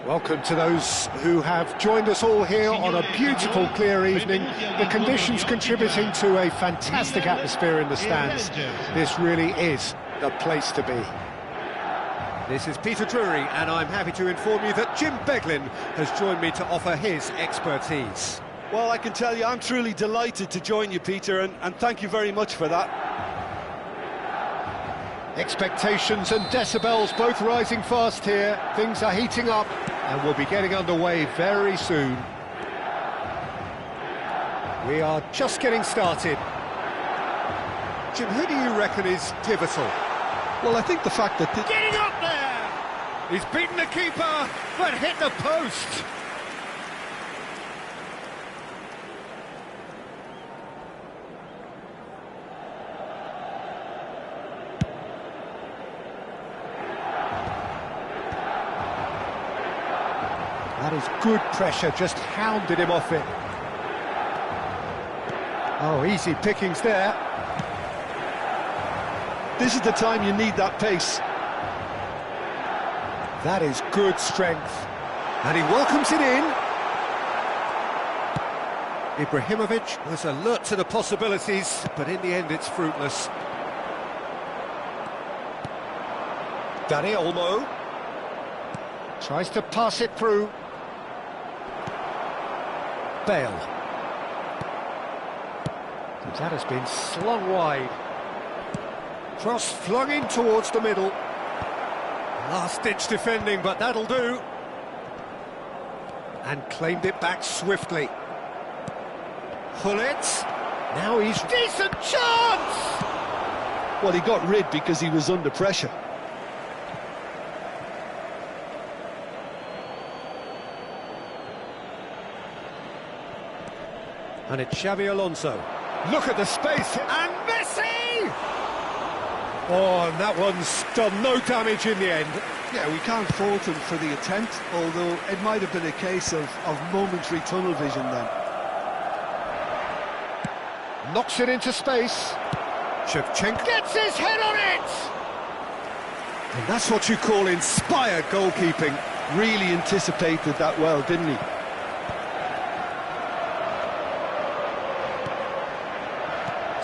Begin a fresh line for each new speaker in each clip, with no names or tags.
Welcome to those who have joined us all here on a beautiful, clear evening. The conditions contributing to a fantastic atmosphere in the stands. This really is the place to be. This is Peter Drury, and I'm happy to inform you that Jim Beglin has joined me to offer his expertise.
Well, I can tell you I'm truly delighted to join you, Peter, and thank you very much for that.
Expectations and decibels both rising fast here. Things are heating up and we'll be getting underway very soon. We are just getting started. Jim, who do you reckon is pivotal?
Well, I think the fact that...
Getting up there! He's beaten the keeper, but hit the post. That is good pressure, just hounded him off it. Oh, easy pickings there.
This is the time you need that pace.
That is good strength. And he welcomes it in. Ibrahimovic was alert to the possibilities, but in the end it's fruitless. Dani Olmo tries to pass it through. Bale. That has been slung wide. Cross flung in towards the middle. Last-ditch defending, but that'll do. And claimed it back swiftly. Hullet. Now he's... Decent chance!
Well, he got rid because he was under pressure.
And it's Xabi Alonso. Look at the space, and Messi! Oh, and that one's done no damage in the end.
Yeah, we can't fault him for the attempt, although it might have been a case of momentary tunnel vision then.
Knocks it into space. Shevchenko gets his head on it! And that's what you call inspired goalkeeping.
Really anticipated that well, didn't he?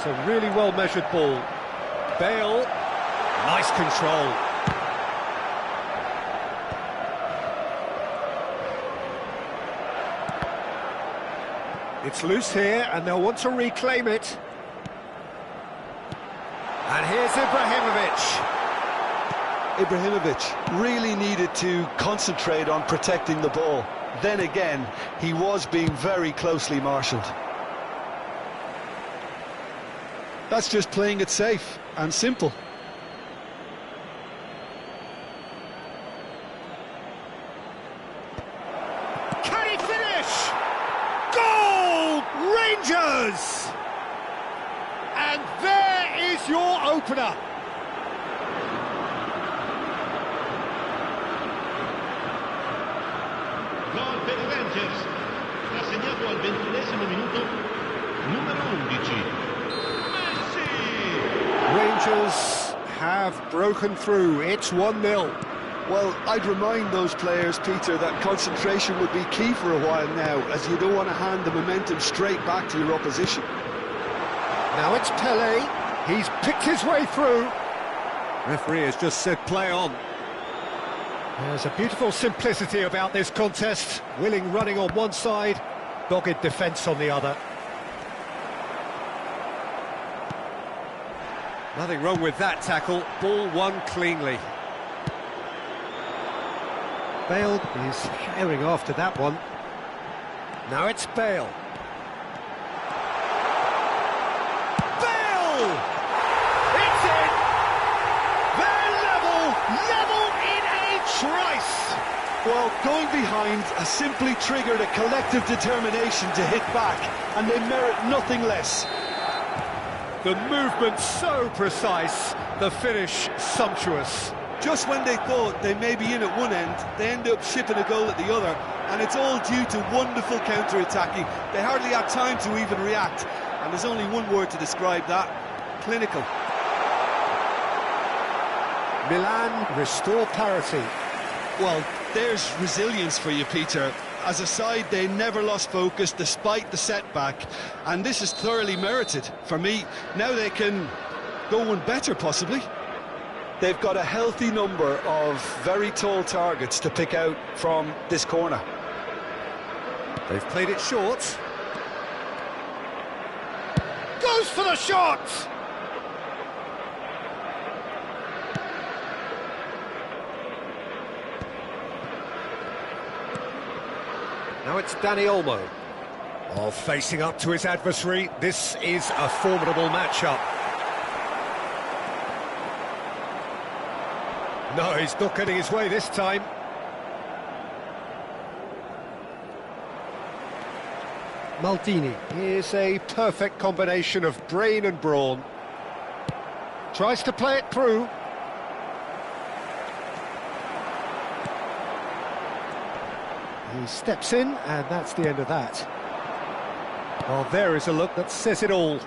A really well-measured ball. Bale, nice control. It's loose here, and they'll want to reclaim it. And here's Ibrahimovic.
Ibrahimovic really needed to concentrate on protecting the ball. Then again, he was being very closely marshalled. That's just playing it safe and simple.
Can he finish? Goal! Rangers! And there is your opener.
Gol per i Rangers. Ha segnato al 21esimo minuto numero 11.
Rangers have broken through. It's 1-0.
Well, I'd remind those players, Peter, that concentration would be key for a while now, as you don't want to hand the momentum straight back to your opposition.
Now it's Pele. He's picked his way through. Referee has just said play on. There's a beautiful simplicity about this contest. Willing running on one side, dogged defence on the other. Nothing wrong with that tackle. Ball won cleanly. Bale is herring after that one. Now it's Bale. Bale! It's in! They're level in a trice!
Well, going behind has simply triggered a collective determination to hit back, and they merit nothing less.
The movement so precise, the finish sumptuous.
Just when they thought they may be in at one end, they end up shipping a goal at the other, and it's all due to wonderful counter-attacking. They hardly had time to even react, and there's only one word to describe that: clinical.
Milan restore parity.
Well, there's resilience for you, Peter. As a side, they never lost focus despite the setback, and this is thoroughly merited for me. Now they can go one better, possibly. They've got a healthy number of very tall targets to pick out from this corner.
They've played it short. Goes for the shot! Now it's Danny Olmo. Oh, facing up to his adversary. This is a formidable matchup. No, he's not getting his way this time. Maldini is a perfect combination of brain and brawn. Tries to play it through. He steps in, and that's the end of that. Well, there is a look that says it all.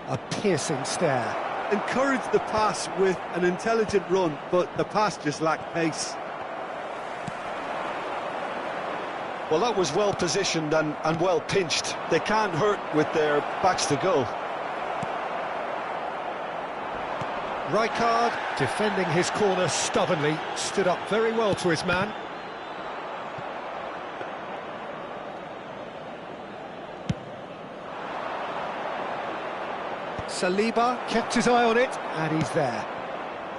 A piercing stare.
Encouraged the pass with an intelligent run, but the pass just lacked pace. Well, that was well positioned and well pinched. They can't hurt with their backs to goal.
Rijkaard, defending his corner stubbornly, stood up very well to his man. Saliba kept his eye on it, and he's there.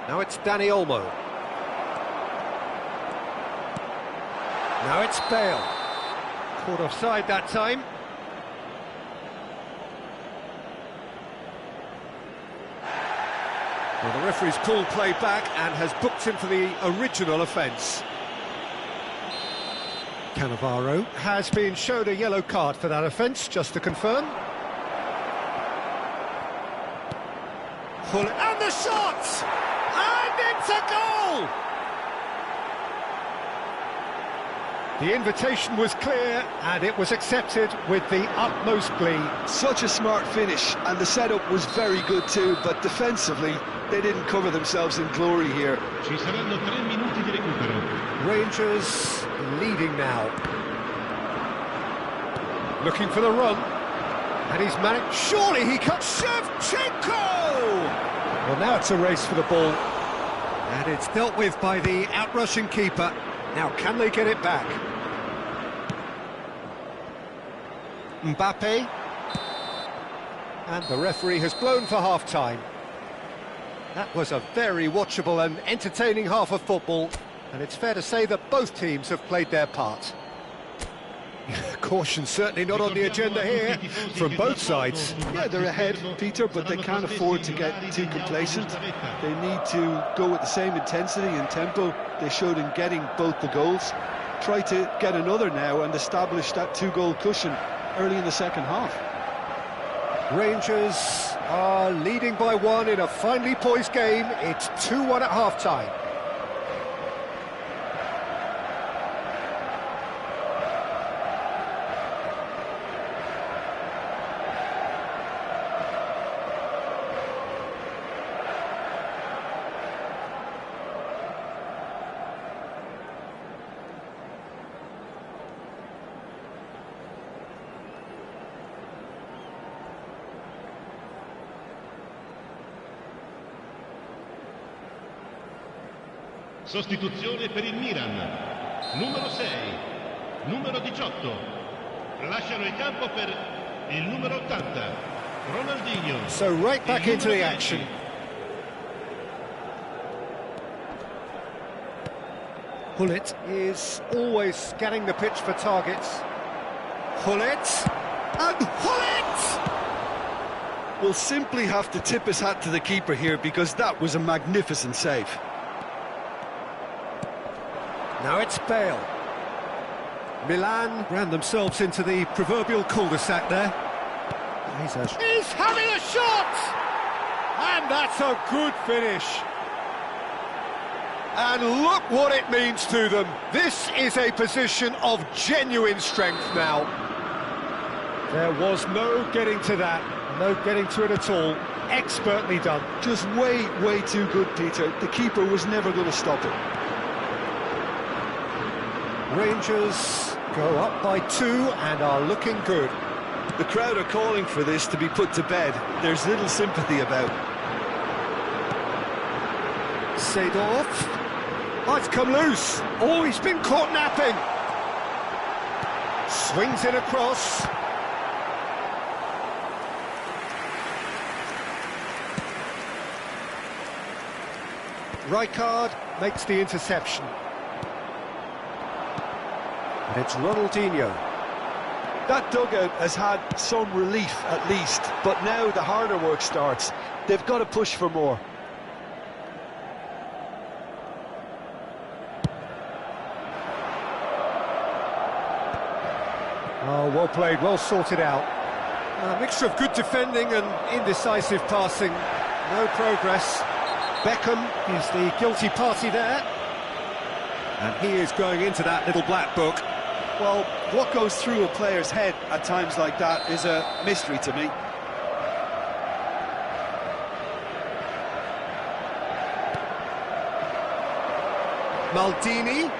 Now it's Danny Olmo. Now it's Bale. Caught offside that time. Well, the referee's pulled play back and has booked him for the original offence. Cannavaro has been shown a yellow card for that offence, just to confirm. And the shot! And it's a goal! The invitation was clear, and it was accepted with the utmost glee.
Such a smart finish, and the setup was very good too, but defensively, they didn't cover themselves in glory here.
Ci saranno 3 minuti di recupero.
Rangers leading now. Looking for the run. And he's managed. Surely he cuts Shevchenko! Well, now it's a race for the ball. And it's dealt with by the outrushing keeper. Now, can they get it back? Mbappe. And the referee has blown for half-time. That was a very watchable and entertaining half of football. And it's fair to say that both teams have played their part. Caution certainly not on the agenda here from both sides.
Yeah, they're ahead, Peter, but they can't afford to get too complacent. They need to go with the same intensity and tempo they showed in getting both the goals. Try to get another now and establish that 2-goal cushion early in the second half.
Rangers are leading by 1 in a finely poised game. It's 2-1 at half-time.
Sostituzione per il Milan. Numero 6, numero 18. Lasciano il campo per il numero 80. Ronaldinho.
So right back into the action. Hullet is always scanning the pitch for targets. Hullet. And Hullet!
Will simply have to tip his hat to the keeper here because that was a magnificent save.
Now it's Bale. Milan ran themselves into the proverbial cul-de-sac there. He's having a shot! And that's a good finish. And look what it means to them. This is a position of genuine strength now. There was no getting to that, no getting to it at all. Expertly done.
Just way too good, Peter. The keeper was never going to stop it.
Rangers go up by 2 and are looking good.
The crowd are calling for this to be put to bed. There's little sympathy about.
Seedorf. Oh, it's come loose. Oh, he's been caught napping. Swings it across. Rijkaard makes the interception. And it's Ronaldinho.
That dugout has had some relief at least, but now the harder work starts. They've got to push for more.
Oh, well played, well sorted out. A mixture of good defending and indecisive passing. No progress. Beckham is the guilty party there. And he is going into that little black book.
Well, what goes through a player's head at times like that is a mystery to me.
Maldini.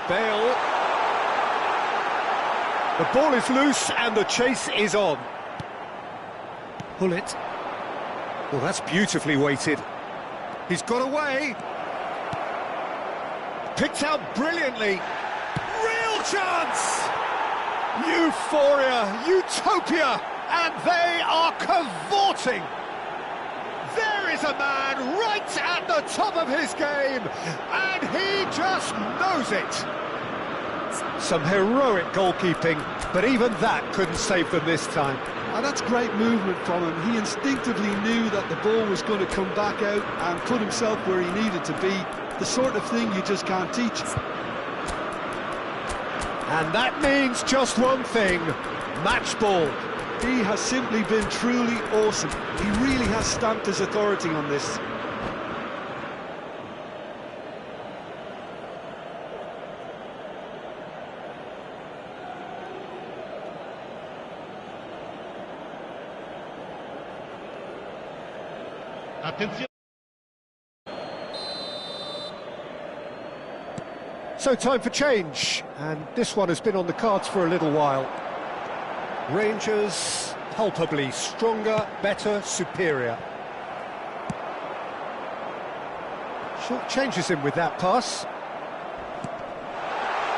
Bale. The ball is loose and the chase is on. Pullet. Well, that's beautifully weighted. He's got away. Picked out brilliantly. Real chance! Euphoria, utopia, and they are cavorting. There is a man right at the top of his game, and he just knows it. Some heroic goalkeeping, but even that couldn't save them this time.
And that's great movement from him. He instinctively knew that the ball was going to come back out and put himself where he needed to be. The sort of thing you just can't teach.
And that means just one thing, match ball.
He has simply been truly awesome. He really has stamped his authority on this.
Attenzione.
So time for change, and this one has been on the cards for a little while. Rangers palpably stronger, better, superior. Short changes him with that pass.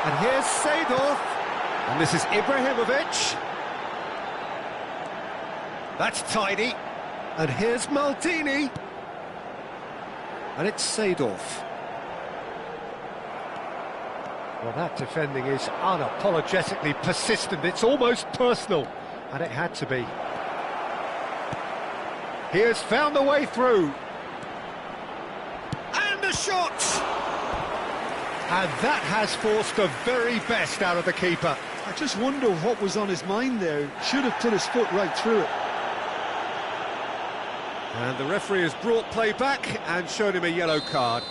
And here's Seedorf, and this is Ibrahimovic. That's tidy. And here's Maldini. And it's Seedorf. Well, that defending is unapologetically persistent. It's almost personal, and it had to be. He has found the way through. And the shot! And that has forced the very best out of the keeper.
I just wonder what was on his mind there. Should have put his foot right through it.
And the referee has brought play back and shown him a yellow card.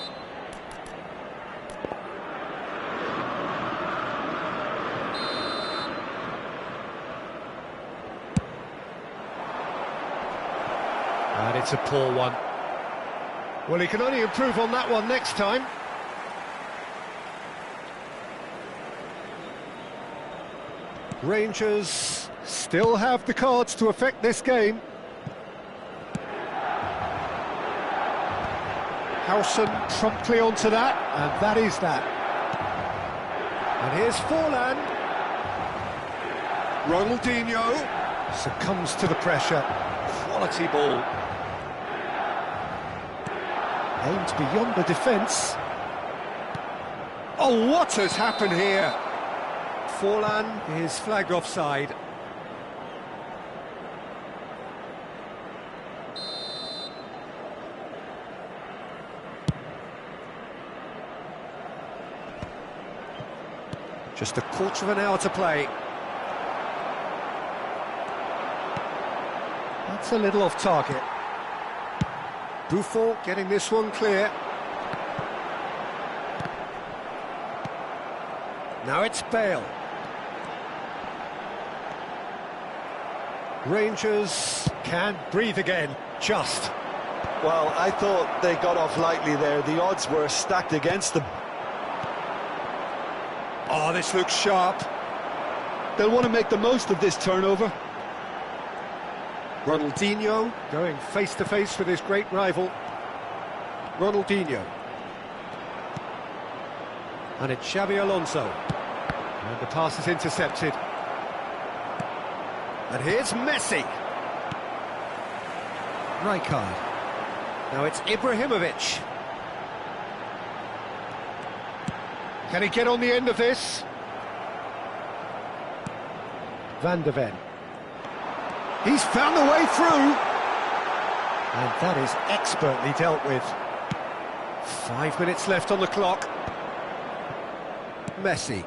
And it's a poor one. Well, he can only improve on that one next time. Rangers still have the cards to affect this game. Howson promptly onto that, and that is that. And here's Forlan. Ronaldinho succumbs to the pressure. Quality ball. Aimed beyond the defence. Oh, what has happened here? Forlan is flagged offside. Just a quarter of an hour to play. That's a little off target. Buffon getting this one clear. Now it's Bale. Rangers can't breathe again, just.
Well, I thought they got off lightly there. The odds were stacked against them.
Oh, this looks sharp.
They'll want to make the most of this turnover.
Ronaldinho going face-to-face with his great rival. Ronaldinho. And it's Xabi Alonso. And the pass is intercepted. And here's Messi. Rijkaard. Now it's Ibrahimovic. Can he get on the end of this? Van de Ven. He's found the way through. And that is expertly dealt with. 5 minutes left on the clock. Messi.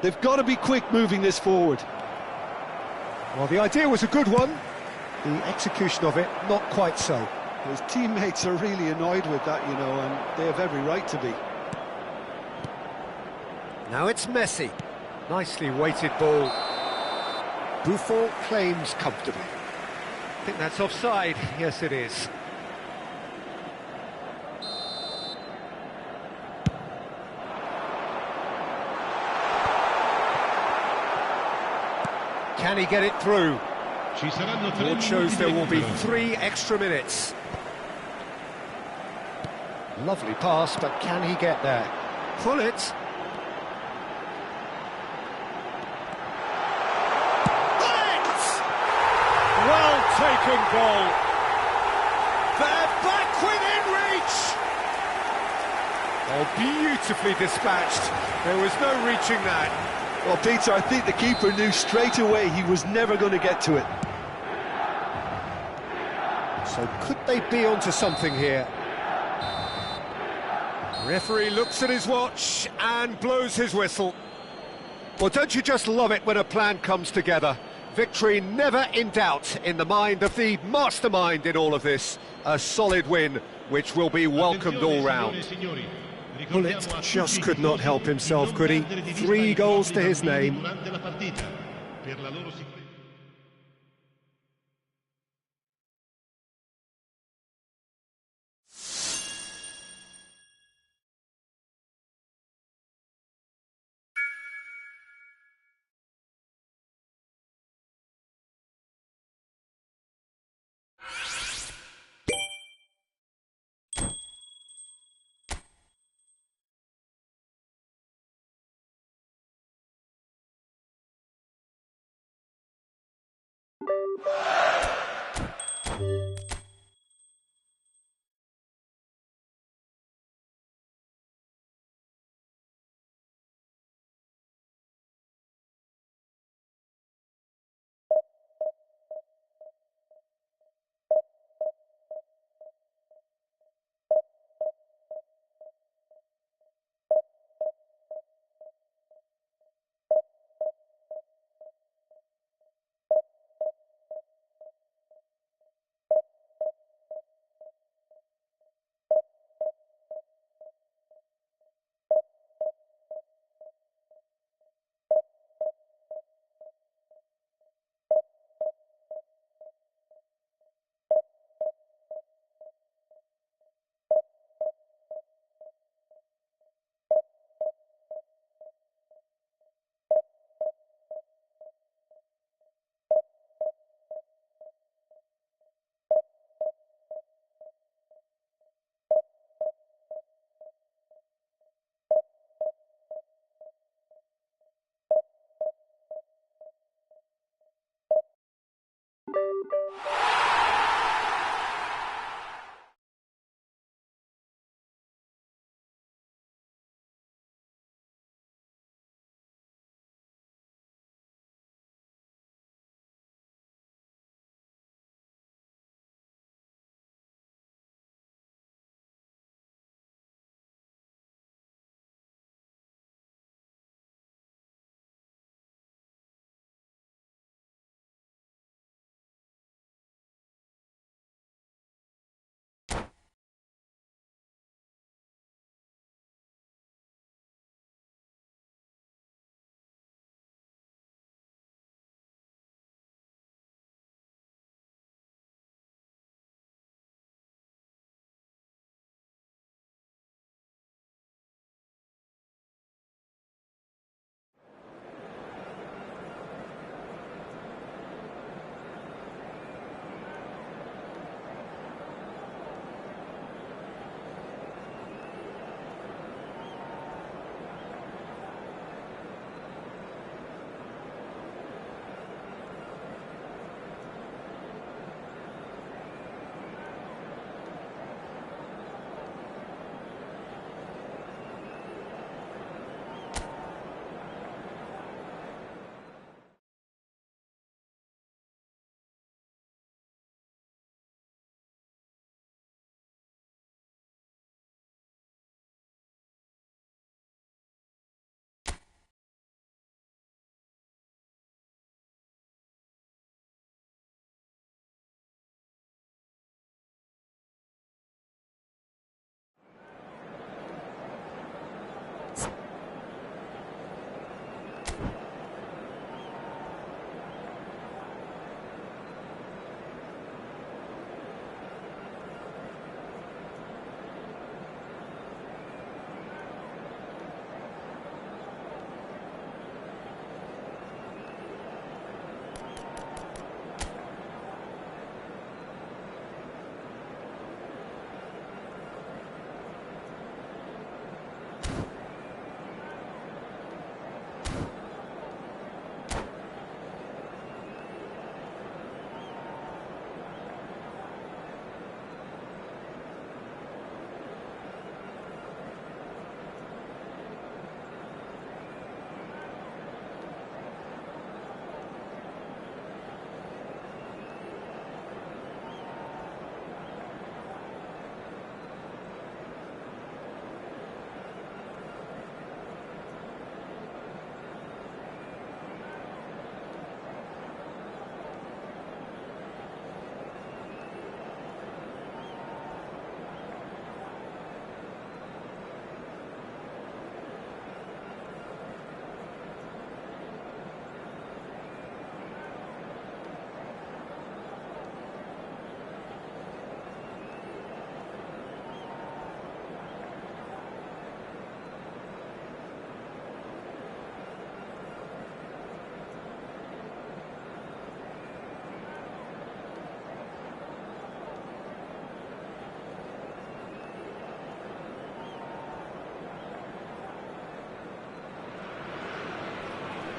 They've got to be quick moving this forward.
Well, the idea was a good one. The execution of it, not quite so.
His teammates are really annoyed with that, you know, and they have every right to be.
Now it's Messi. Nicely weighted ball. Buffon claims comfortably. I think that's offside. Yes, it is. Can he get it through? Board shows there will be 3 extra minutes. Lovely pass, but can he get there? Pull it. Well taken goal. They're back within reach. Oh, beautifully dispatched. There was no reaching that.
Well, Peter, I think the keeper knew straight away he was never going to get to it.
So could they be onto something here? Referee looks at his watch and blows his whistle. Well, don't you just love it when a plan comes together? Victory never in doubt in the mind of the mastermind in all of this. A solid win, which will be welcomed all round. Bullet just could not help himself, could he? 3 goals to his name.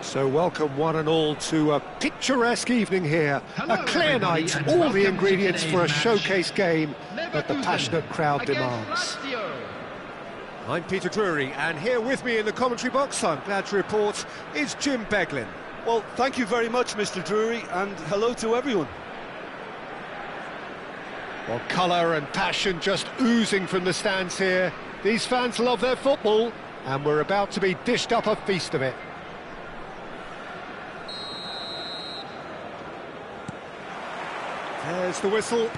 So welcome one and all to a picturesque evening here. A clear night, all the ingredients for a showcase game that the passionate crowd demands. I'm Peter Drury, and here with me in the commentary box, I'm glad to report, is Jim Beglin.
Well, thank you very much, Mr. Drury, and hello to everyone.
Well, colour and passion just oozing from the stands here. These fans love their football, and we're about to be dished up a feast of it. There's the whistle.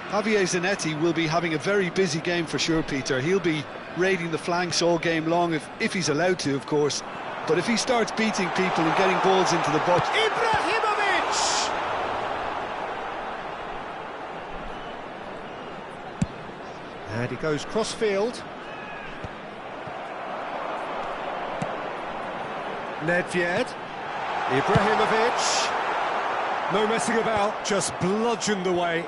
Javier Zanetti will be having a very busy game for sure, Peter. He'll be raiding the flanks all game long, if he's allowed to, of course. But if he starts beating people and getting balls into the box...
Ibrahimovic! And he goes cross-field. Nedved. Ibrahimovic. No messing about, just bludgeoned away.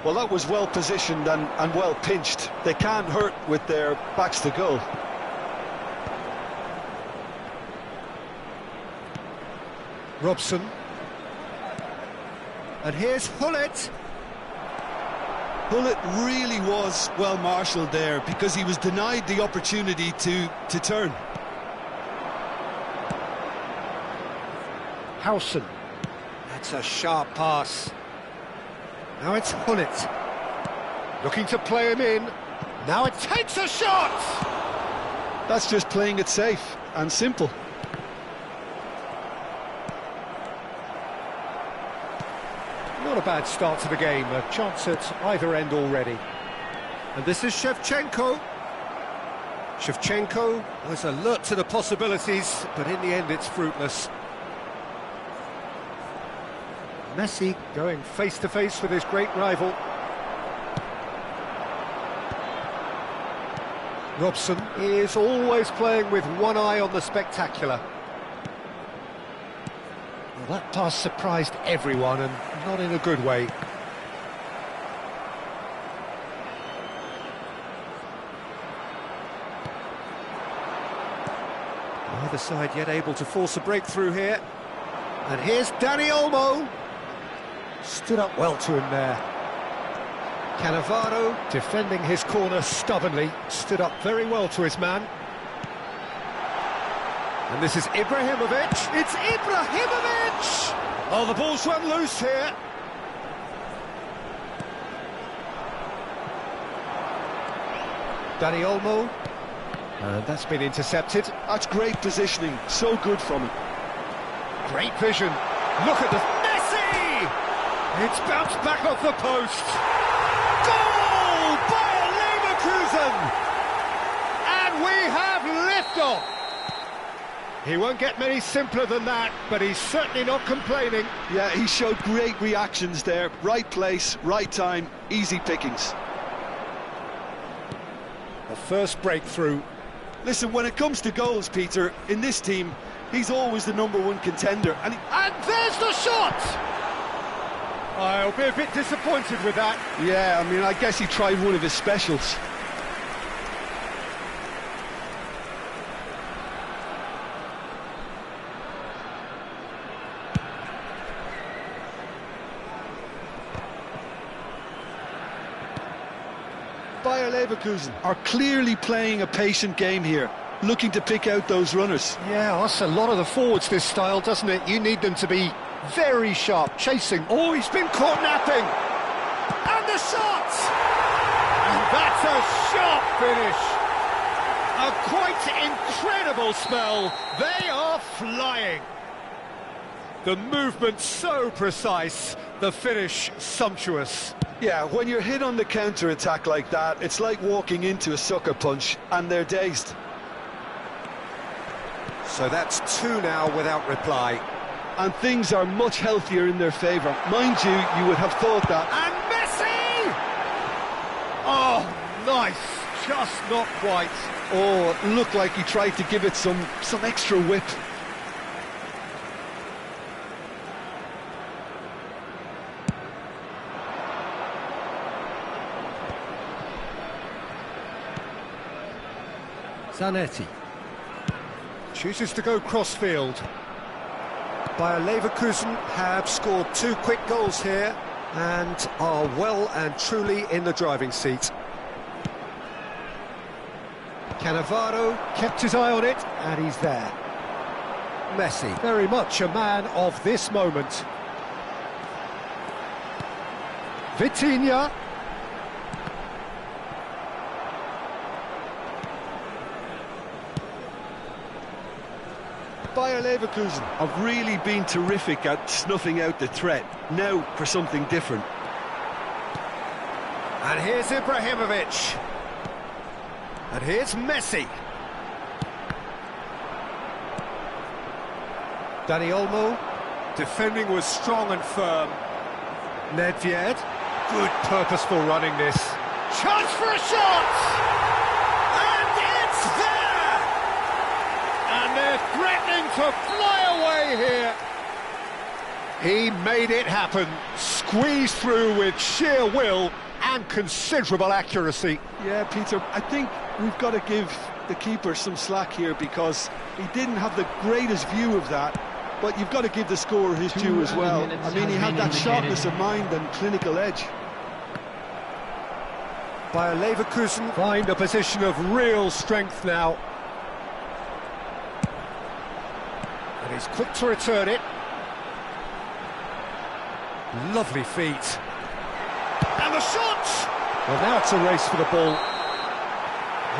Well, that was well positioned and well pinched. They can't hurt with their backs to goal.
Robson. And here's Hullet.
Hullet really was well marshalled there because he was denied the opportunity to turn.
Howson. That's a sharp pass. Now it's Hullet. Looking to play him in. Now it takes a shot!
That's just playing it safe and simple.
Not a bad start to the game, a chance at either end already. And this is Shevchenko. Shevchenko was alert to the possibilities, but in the end it's fruitless. Messi going face-to-face with his great rival. Robson is always playing with one eye on the spectacular. Well, that pass surprised everyone, and not in a good way. Neither side yet able to force a breakthrough here. And here's Dani Olmo. Stood up well to him there. Cannavaro defending his corner stubbornly, stood up very well to his man. And this is Ibrahimovic. It's Ibrahimovic! Oh, the ball's run loose here. Dani Olmo. And that's been intercepted.
That's great positioning, so good from him.
Great vision. Look at the... Messi! It's bounced back off the post. Goal! Bayer Leverkusen! And we have liftoff! He won't get many simpler than that, but he's certainly not complaining.
Yeah, he showed great reactions there. Right place, right time, easy pickings.
The first breakthrough.
Listen, when it comes to goals, Peter, in this team, he's always the #1 contender. And
there's the shot! I'll be a bit disappointed with that.
Yeah, I mean, I guess he tried one of his specials. Bayer Leverkusen are clearly playing a patient game here, looking to pick out those runners.
Yeah, that's a lot of the forwards, this style, doesn't it? You need them to be very sharp, chasing. Oh, he's been caught napping! And the shot! And that's a sharp finish! A quite incredible spell. They are flying. The movement so precise, the finish sumptuous.
Yeah, when you're hit on the counter-attack like that, it's like walking into a sucker punch, and they're dazed.
So that's 2 now without reply.
And things are much healthier in their favour. Mind you, you would have thought that.
And Messi! Oh, nice. Just not quite.
Oh, it looked like he tried to give it some extra whip.
Zanetti. Chooses to go cross-field. Bayer Leverkusen have scored 2 quick goals here and are well and truly in the driving seat. Cannavaro kept his eye on it, and he's there. Messi, very much a man of this moment. Vitinha.
Bayer Leverkusen have really been terrific at snuffing out the threat. Now for something different.
And here's Ibrahimovic. And here's Messi. Dani Olmo. Defending was strong and firm. Nedved. Good purposeful running this. Chance for a shot! And it's there! And they're threatening to fly away here. He made it happen. Squeezed through with sheer will and considerable accuracy.
Yeah, Peter, I think we've got to give the keeper some slack here because he didn't have the greatest view of that, but you've got to give the scorer his due as well. I mean, he had that sharpness of mind and clinical edge.
Bayer Leverkusen find a position of real strength now. And he's quick to return it. Lovely feet. And the shot! Well, now it's a race for the ball.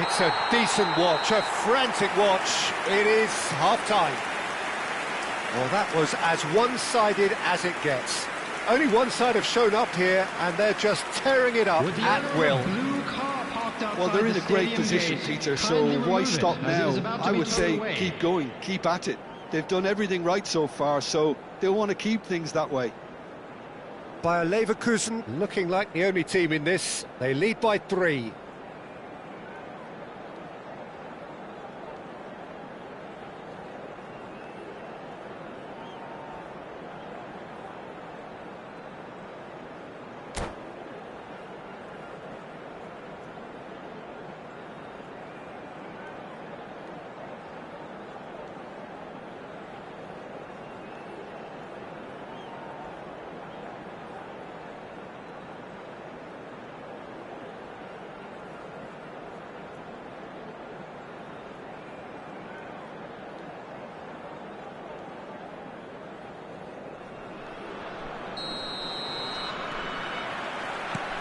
It's a decent watch, a frantic watch. It is half-time. Well, that was as one-sided as it gets. Only one side have shown up here, and they're just tearing it up at will.
Well, they're in a great position, Peter, so why stop now? I would say keep going, keep at it. They've done everything right so far, so they'll want to keep things that way.
Bayer Leverkusen looking like the only team in this. They lead by 3.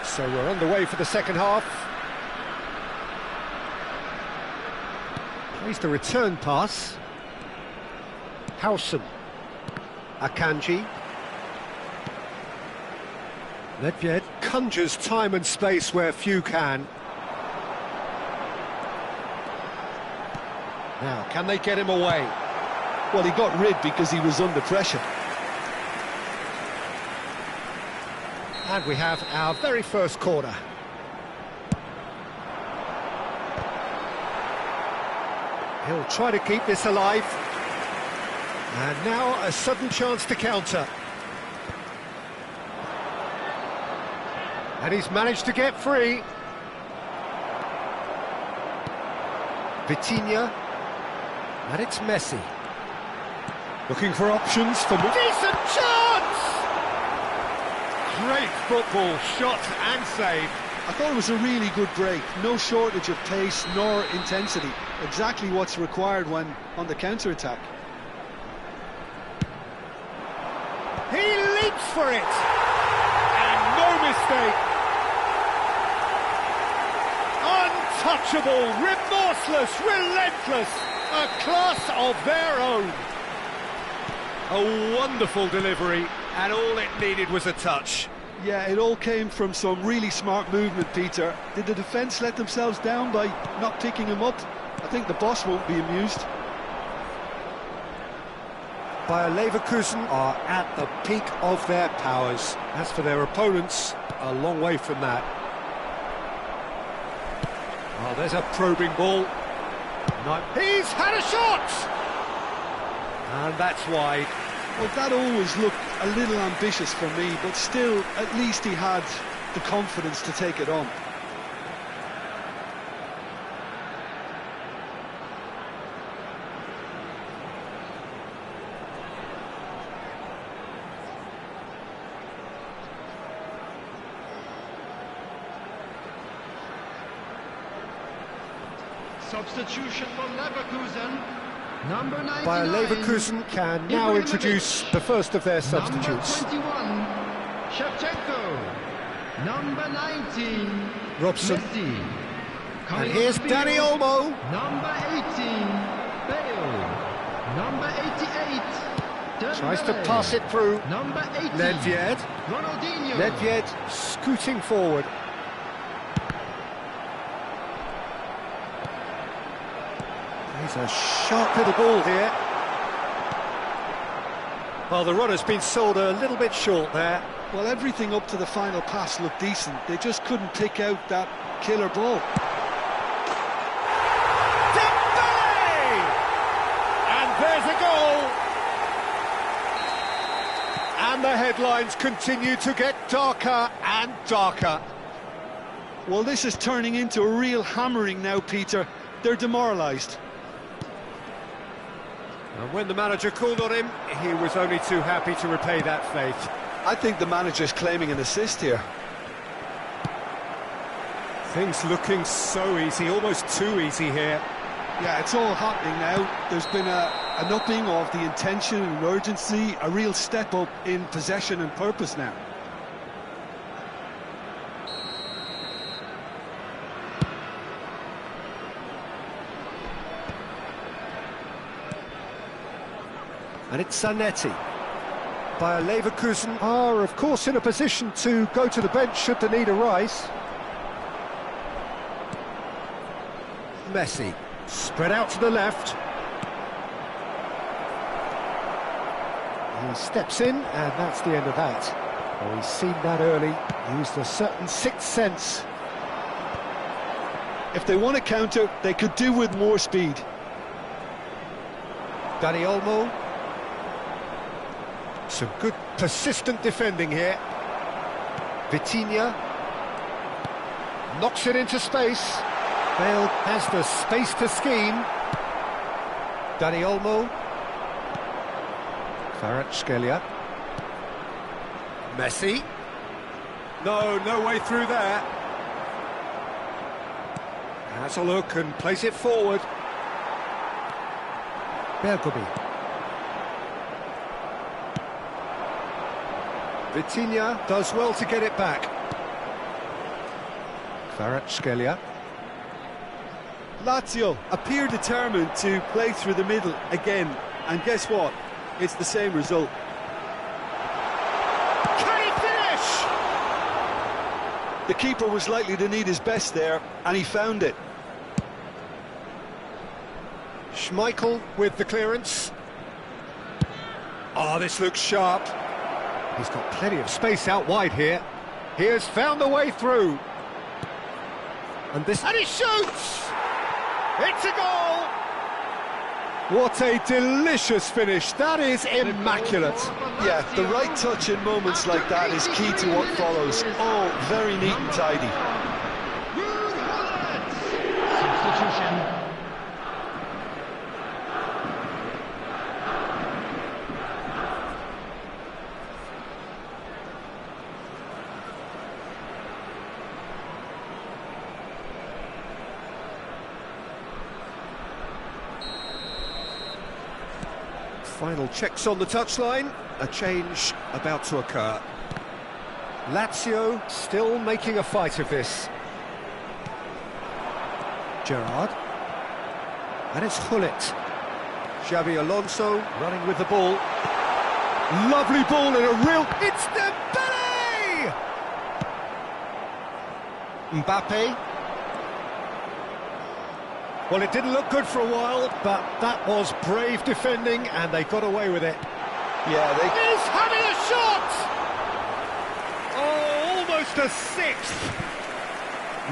So we're on the way for the second half. Plays the return pass. Howson. Akanji. Nedved conjures time and space where few can. Now, can they get him away?
Well, he got rid because he was under pressure.
And we have our very first corner. He'll try to keep this alive. And now a sudden chance to counter. And he's managed to get free. Vitinha. And it's Messi. Looking for options for... Decent chance! Great football, shot and save.
I thought it was a really good break. No shortage of pace nor intensity. Exactly what's required when on the counter-attack.
He leaps for it! And no mistake! Untouchable, remorseless, relentless! A class of their own! A wonderful delivery, and all it needed was a touch.
Yeah, it all came from some really smart movement, Peter. Did the defence let themselves down by not picking him up? I think the boss won't be amused.
Bayer Leverkusen are at the peak of their powers. As for their opponents, a long way from that. Oh, there's a probing ball. No, he's had a shot! And that's wide.
Well, that always looked a little ambitious for me, but still, at least he had the confidence to take it on.
Substitution for Leverkusen. Number 99.
Bayer Leverkusen can now introduce the first of their substitutes.
Number 21, Shevchenko. Number 19,
Robson.
Messi.
And here's Dani Olmo.
Number 18, Bale. Number 88,
Tries to
Dembele.
pass it through.
Number 80,
Nedved.
Ronaldinho.
Nedved scooting forward. He's a sharp little ball here. Well, the runner's been sold a little bit short there.
Well, everything up to the final pass looked decent. They just couldn't pick out that killer ball.
Dembele! And there's a goal! And the headlines continue to get darker and darker.
Well, this is turning into a real hammering now, Peter. They're demoralised.
And when the manager called on him, he was only too happy to repay that faith.
I think the manager's claiming an assist here.
Things looking so easy, almost too easy here.
Yeah, it's all happening now. There's been an upping of the intention and urgency, a real step up in possession and purpose now.
And it's Zanetti. Bayer Leverkusen are, of course, in a position to go to the bench should the need arise. Messi, spread out to the left. He steps in, and that's the end of that. Oh, he's seen that early, used a certain sixth sense.
If they want to counter, they could do with more speed.
Dani Olmo. Some good persistent defending here. Vitinha knocks it into space. Bale has the space to scheme. Dani Olmo. Kvaratskhelia. Messi. No way through there. Has a look and plays it forward. Bergomi. Vitinha does well to get it back. Kvaratskhelia.
Lazio appear determined to play through the middle again, and guess what? It's the same result.
Can he finish?
The keeper was likely to need his best there, and he found it.
Schmeichel with the clearance. Oh, this looks sharp. He's got plenty of space out wide here. He has found the way through. And he shoots! It's a goal! What a delicious finish. That is immaculate.
Yeah, the right touch in moments like that is key to what follows. Oh, very neat and tidy.
Substitution.
Final checks on the touchline. A change about to occur. Lazio still making a fight of this. Gerrard. And it's Hullet. Xabi Alonso running with the ball. Lovely ball in a real... It's Dembele! Mbappe. Well, it didn't look good for a while, but that was brave defending, and they got away with it.
Yeah,
He's having a shot! Oh, almost a sixth.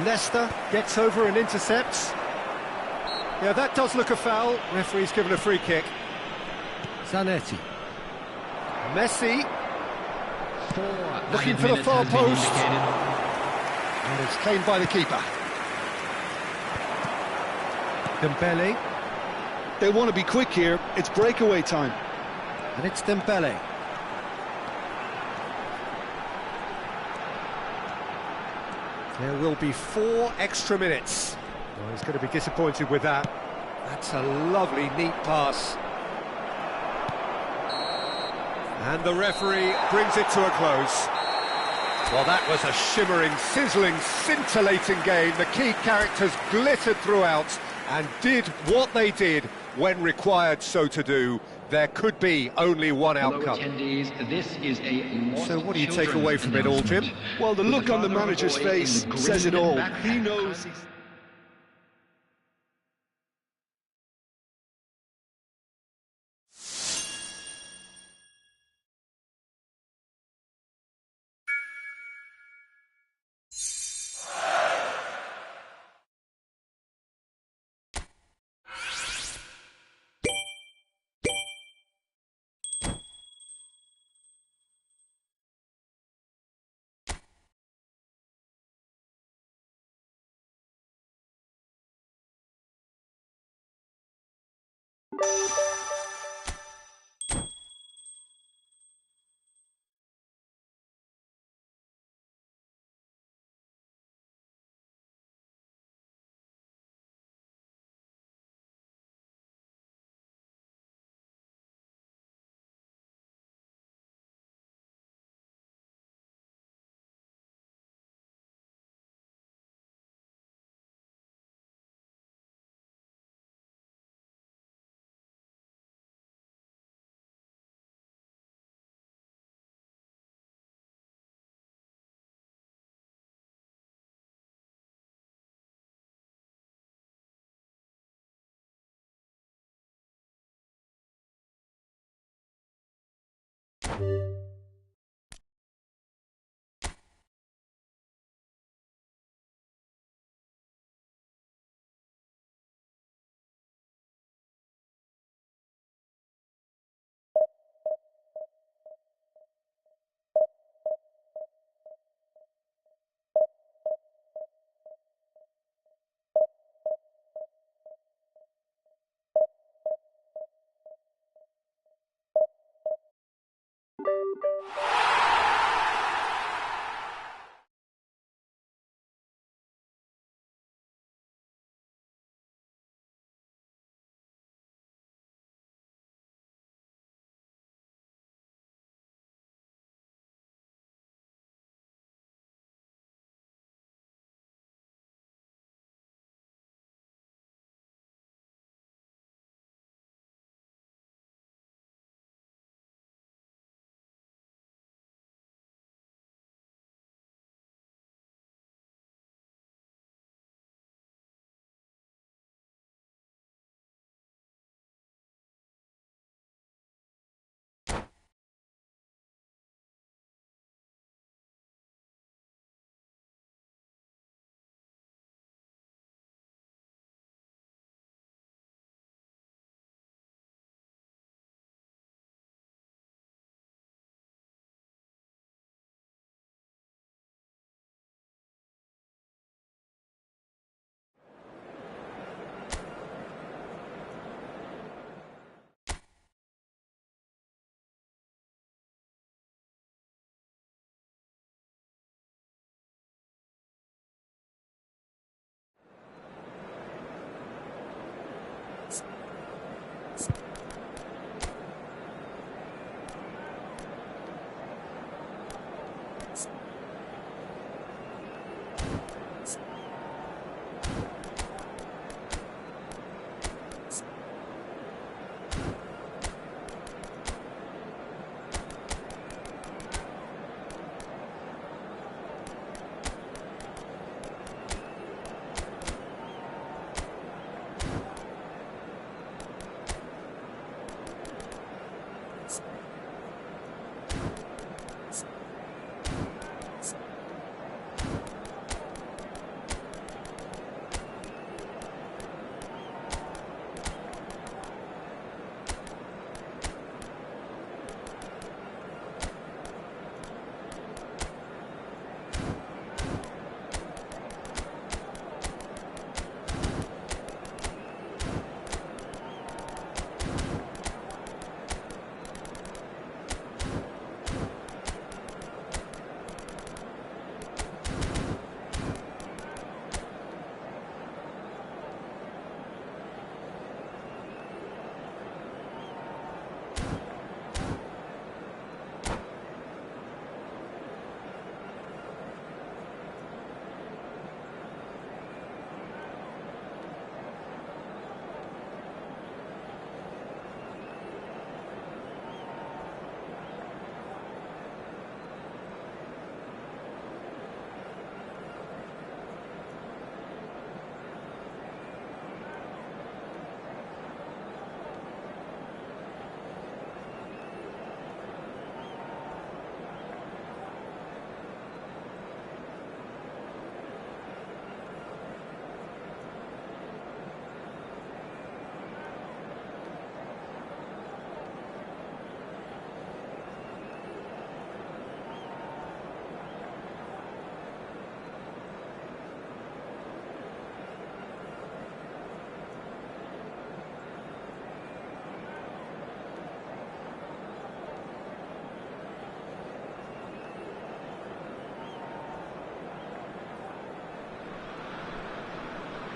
Leicester gets over and intercepts. Yeah, that does look a foul. Referee's given a free kick. Zanetti. Messi. Looking for the far post. And it's claimed by the keeper. Dembele.
they want to be quick here. It's breakaway time.
And it's Dembele. There will be 4 extra minutes. Well, he's going to be disappointed with that. That's a lovely, neat pass. And the referee brings it to a close. Well, that was a shimmering, sizzling, scintillating game. The key characters glittered throughout and did what they did when required so to do. There could be only one outcome.
This is a
So what do you take away from it all, Jim?
Well, the look on the manager's face says it all. He knows he's...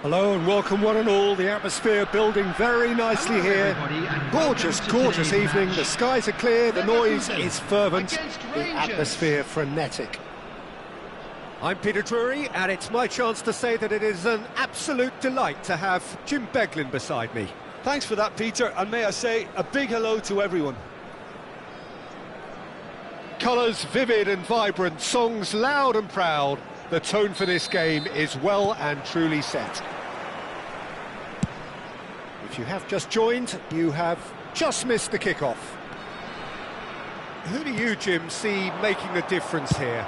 Hello and welcome one and all. The atmosphere building very nicely here. Gorgeous, gorgeous evening. The skies are clear, the noise is fervent, the atmosphere frenetic. I'm Peter Drury, and it's my chance to say that it is an absolute delight to have Jim Beglin beside me.
Thanks for that, Peter, and may I say a big hello to everyone.
Colours vivid and vibrant, songs loud and proud. The tone for this game is well and truly set. If you have just joined, you have just missed the kickoff. Who do you, Jim, see making the difference here?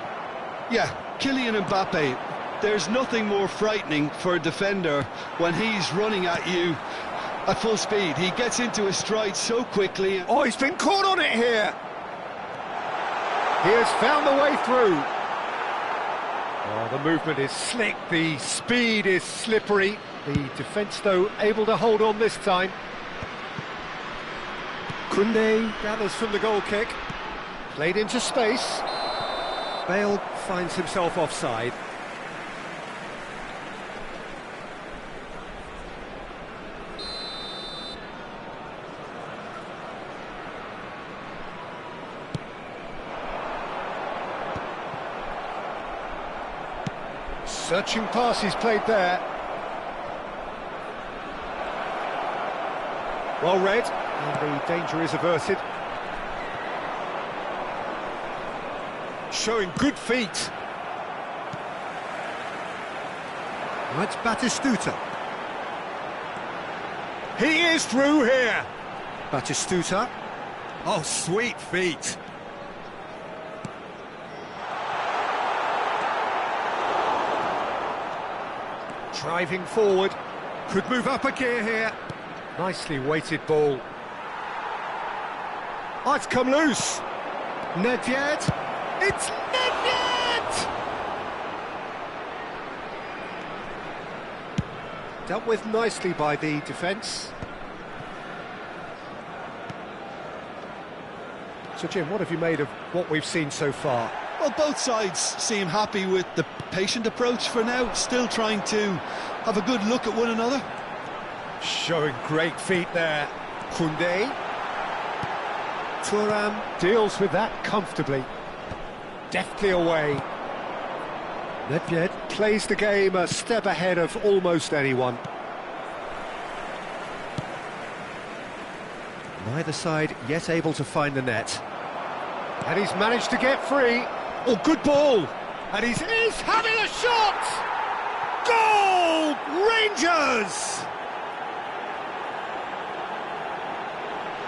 Yeah, Kylian Mbappe. There's nothing more frightening for a defender when he's running at you at full speed. He gets into his stride so quickly.
Oh, he's been caught on it here. He has found the way through. Oh, the movement is slick, the speed is slippery. The defence, though, able to hold on this time. Koundé gathers from the goal kick. Played into space. Bale finds himself offside. Searching pass is played there. Well read, and the danger is averted. Showing good feet. That's Batistuta. He is through here. Batistuta. Oh, sweet feet. Driving forward, could move up a gear here. Nicely weighted ball. Oh, it's come loose. Nedved. It's Nedved! Dealt with nicely by the defence. So, Jim, what have you made of what we've seen so far?
Well, both sides seem happy with the patient approach for now, still trying to have a good look at one another.
Showing great feet there. Koundé. Thuram deals with that comfortably. Deftly away. Nedved plays the game a step ahead of almost anyone. Neither side yet able to find the net. And he's managed to get free. Oh, good ball! And he's having a shot! Goal! Rangers!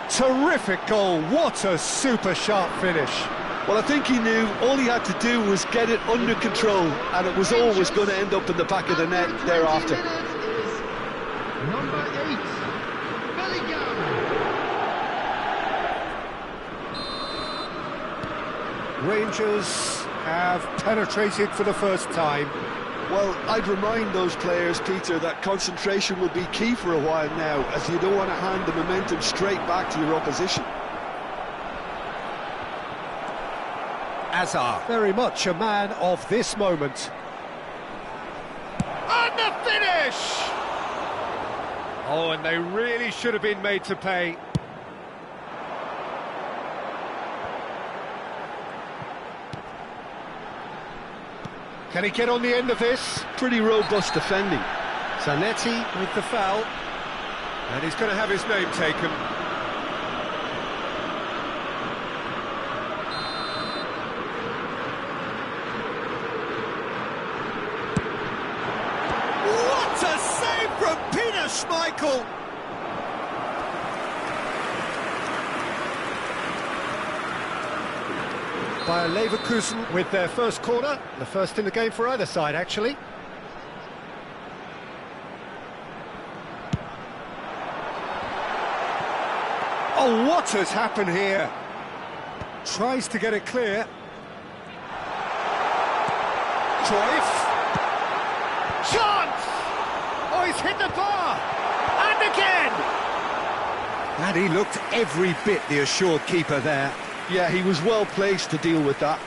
Terrific goal, what a super sharp finish.
Well, I think he knew all he had to do was get it under control, and it was always going to end up in the back of the net thereafter.
Number 8, Bellingham.
Rangers have penetrated for the first time.
Well, I'd remind those players, Peter, that concentration will be key for a while now, as you don't want to hand the momentum straight back to your opposition.
Hazard, very much a man of this moment. And the finish! Oh, and they really should have been made to pay. Can he get on the end of this?
Pretty robust defending.
Zanetti with the foul. And he's going to have his name taken. What a save from Peter Schmeichel! By Leverkusen with their first corner, the first in the game for either side, actually. Oh, what has happened here? Tries to get it clear. Cruyff. Chance! Oh, he's hit the bar! And again! And he looked every bit the assured keeper there.
Yeah, he was well placed to deal with that.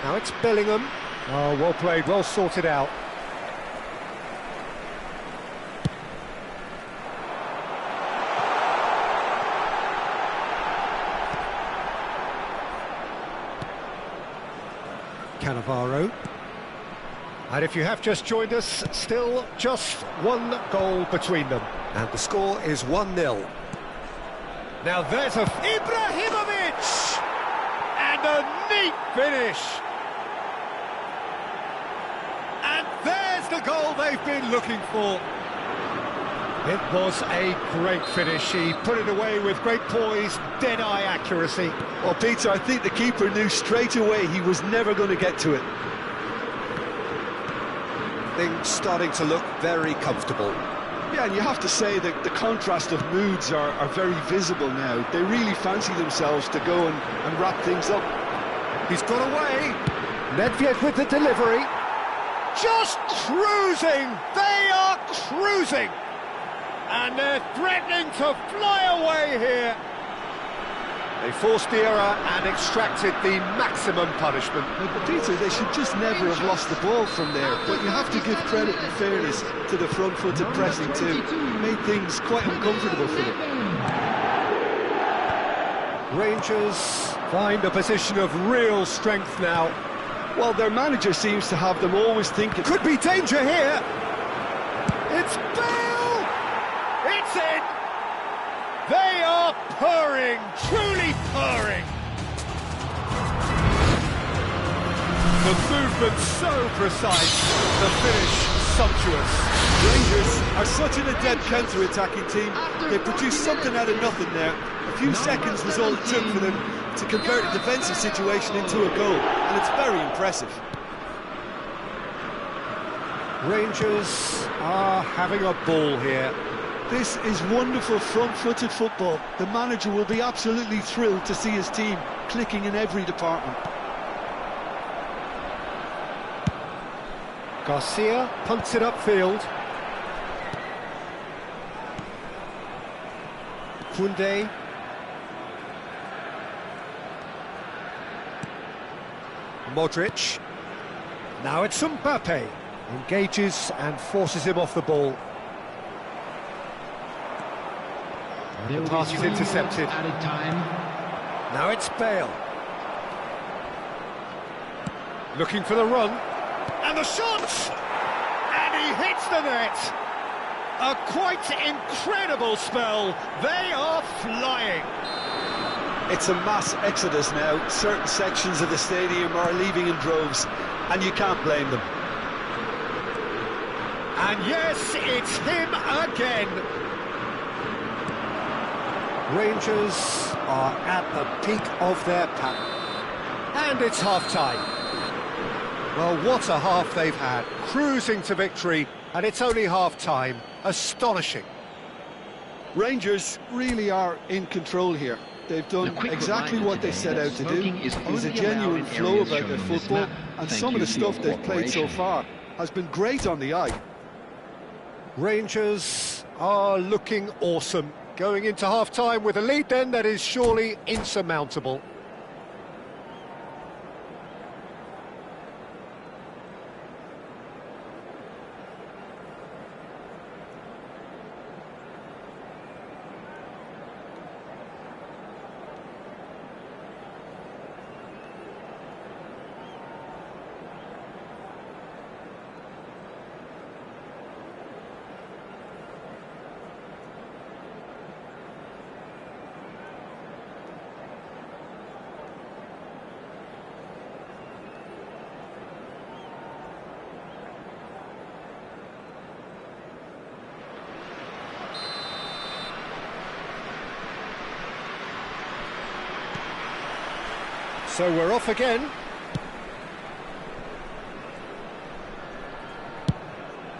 Now it's Bellingham. Oh, well played, well sorted out. Cannavaro. And if you have just joined us, still just one goal between them. And the score is 1-0. Now there's a Ibrahimovic! And a neat finish! And there's the goal they've been looking for. It was a great finish. He put it away with great poise, dead-eye accuracy.
Well, Peter, I think the keeper knew straight away he was never going to get to it.
Things starting to look very comfortable.
Yeah, and you have to say that the contrast of moods are very visible now. They really fancy themselves to go and wrap things up.
He's got away. Nedved with the delivery. Just cruising! They are cruising! And they're threatening to fly away here. They forced the error and extracted the maximum punishment.
But Peter, they should just never have lost the ball from there. But you have to give credit and fairness to the front-footed pressing too. Made things quite uncomfortable for them.
Rangers find a position of real strength now.
Well, their manager seems to have them always thinking...
Could be danger here! It's Bale! It's in! They are purring, truly purring! The movement so precise, the finish sumptuous.
Rangers are such an adept counter-attacking team. They produced something out of nothing there. A few seconds was all it took for them to convert a defensive situation into a goal, and it's very impressive.
Rangers are having a ball here.
This is wonderful front-footed football. The manager will be absolutely thrilled to see his team clicking in every department.
Garcia punts it upfield. Koundé. Modric. Now it's Mbappe. Engages and forces him off the ball. The pass is intercepted. Now it's Bale. Looking for the run. And the shot! And he hits the net! A quite incredible spell. They are flying.
It's a mass exodus now. Certain sections of the stadium are leaving in droves, and you can't blame them.
And yes, it's him again. Rangers are at the peak of their power. And it's half-time. Well, what a half they've had. Cruising to victory, and it's only half-time. Astonishing.
Rangers really are in control here. They've done exactly what they set out to do. There's a genuine flow about their football, and some of the stuff they've played so far has been great on the eye.
Rangers are looking awesome. Going into half-time with a lead then that is surely insurmountable. So we're off again.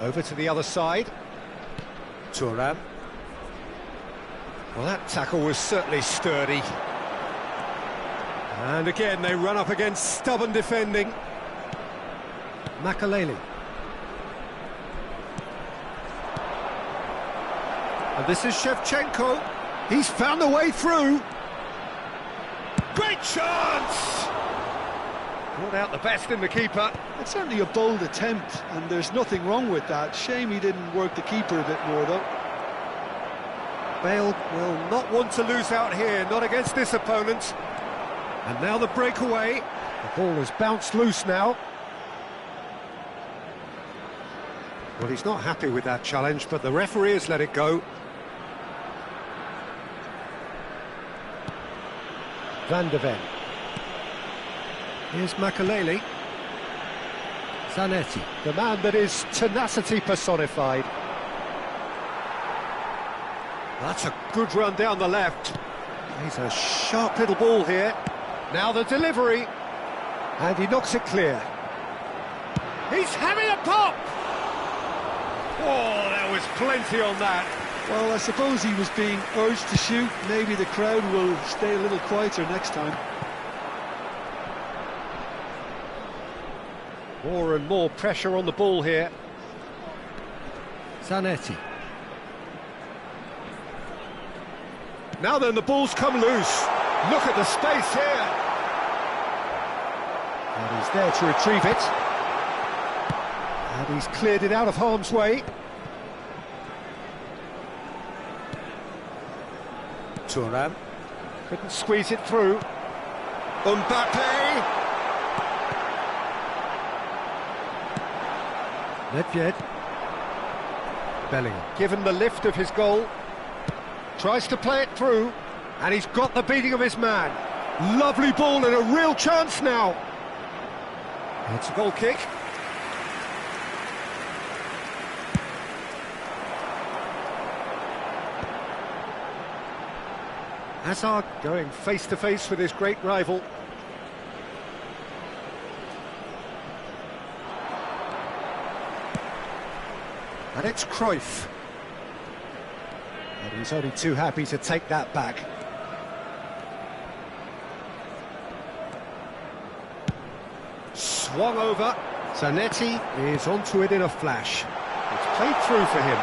Over to the other side. Thuram. Well, that tackle was certainly sturdy. And again, they run up against stubborn defending. Makaleli. And this is Shevchenko. He's found a way through. Great chance! Brought out the best in the keeper.
It's certainly a bold attempt, and there's nothing wrong with that. Shame he didn't work the keeper a bit more, though.
Bale will not want to lose out here, not against this opponent. And now the breakaway. The ball has bounced loose now. Well, he's not happy with that challenge, but the referee has let it go. Van de Ven. Here's Makaleli. Zanetti, the man that is tenacity personified. That's a good run down the left. He's a sharp little ball here. Now the delivery. And he knocks it clear. He's having a pop! Oh, there was plenty on that.
Well, I suppose he was being urged to shoot. Maybe the crowd will stay a little quieter next time.
More and more pressure on the ball here. Zanetti. Now then, the ball's come loose. Look at the space here. And he's there to retrieve it. And he's cleared it out of harm's way. Thuram couldn't squeeze it through. Mbappe. Nedved. Bellingham, given the lift of his goal, tries to play it through, and he's got the beating of his man. Lovely ball and a real chance now. It's a goal kick. Hazard going face to face with his great rival. And it's Cruyff. And he's only too happy to take that back. Swung over. Zanetti is onto it in a flash. It's played through for him.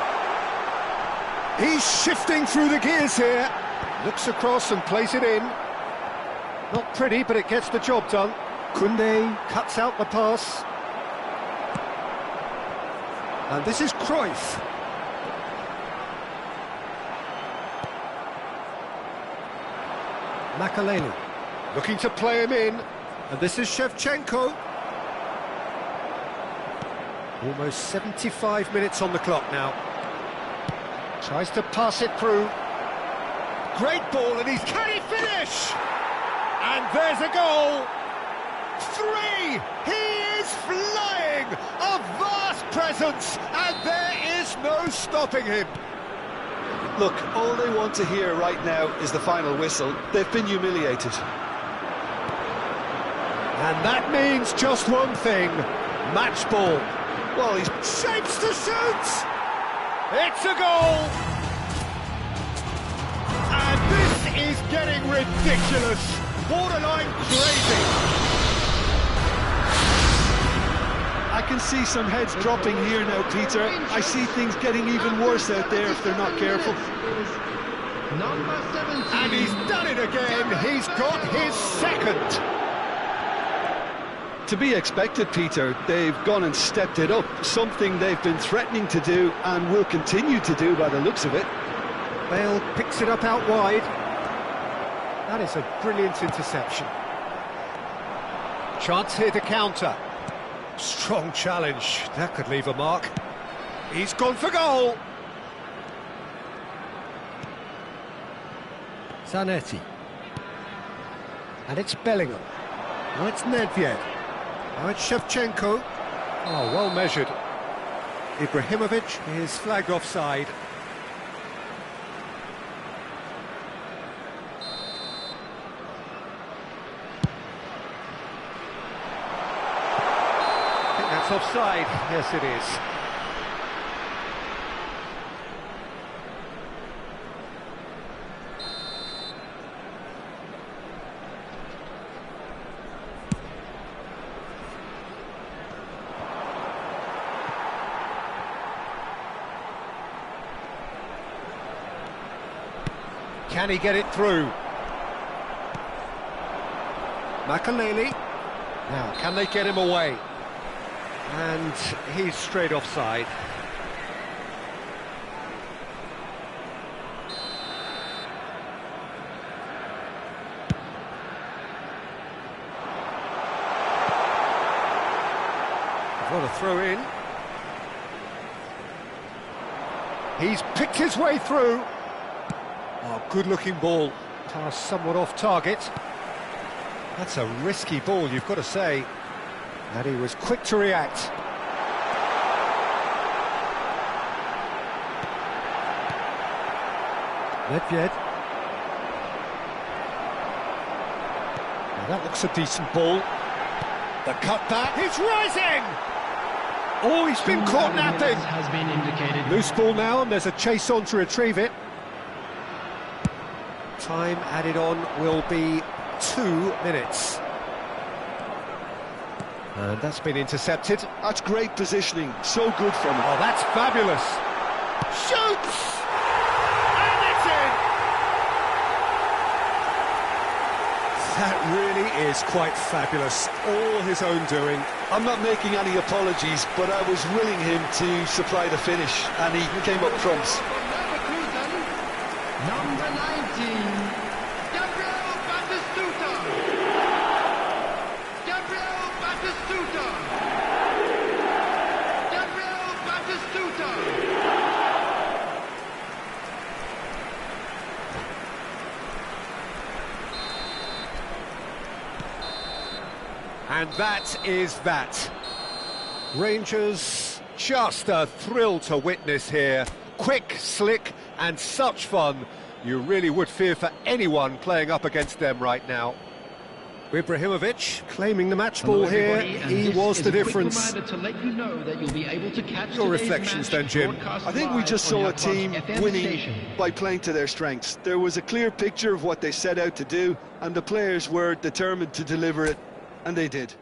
He's shifting through the gears here. Looks across and plays it in. Not pretty, but it gets the job done. Koundé cuts out the pass. And this is Cruyff. Makaleli looking to play him in. And this is Shevchenko. Almost 75 minutes on the clock now. Tries to pass it through. Great ball, and can he finish? And there's a goal. 3! He is flying! A vast presence, and there is no stopping him.
Look, all they want to hear right now is the final whistle. They've been humiliated.
And that means just one thing. Match ball. Well, he's shapes to shoot! It's a goal! And this is getting ridiculous. Borderline crazy.
I can see some heads dropping here now, Peter. I see things getting even worse out there if they're not careful.
And he's done it again. He's got his second.
To be expected, Peter. They've gone and stepped it up. Something they've been threatening to do and will continue to do by the looks of it.
Bale picks it up out wide. That is a brilliant interception. Chance here to counter. Strong challenge. That could leave a mark. He's gone for goal. Zanetti. And it's Bellingham. Now it's Nedved. Now it's Shevchenko. Oh, well measured. Ibrahimovic is flagged offside. That's offside. Yes, it is. Can he get it through? Makaleli. Now, can they get him away? And he's straight offside. What a throw in. He's picked his way through. Oh, good-looking ball. Pass somewhat off target. That's a risky ball, you've got to say. And he was quick to react. Nedved. Now that looks a decent ball. The cutback, he's rising! Oh, he's been caught napping!
Has been indicated.
Loose ball now, and there's a chase on to retrieve it. Time added on will be 2 minutes. And that's been intercepted.
That's great positioning, so good from him.
Oh, that's fabulous. Shoots! And it's in! That really is quite fabulous. All his own doing.
I'm not making any apologies, but I was willing him to supply the finish, and he came up trumps.
Number 19, Gabriel Batistuta. Gabriel Batistuta. Gabriel Batistuta.
And that is that. Rangers, just a thrill to witness here. Quick, slick, and such fun. You really would fear for anyone playing up against them right now. Ibrahimovic claiming the match ball here. He was the difference. Your reflections then, Jim?
I think we just saw a team winning by playing to their strengths. There was a clear picture of what they set out to do, and the players were determined to deliver it, and they did.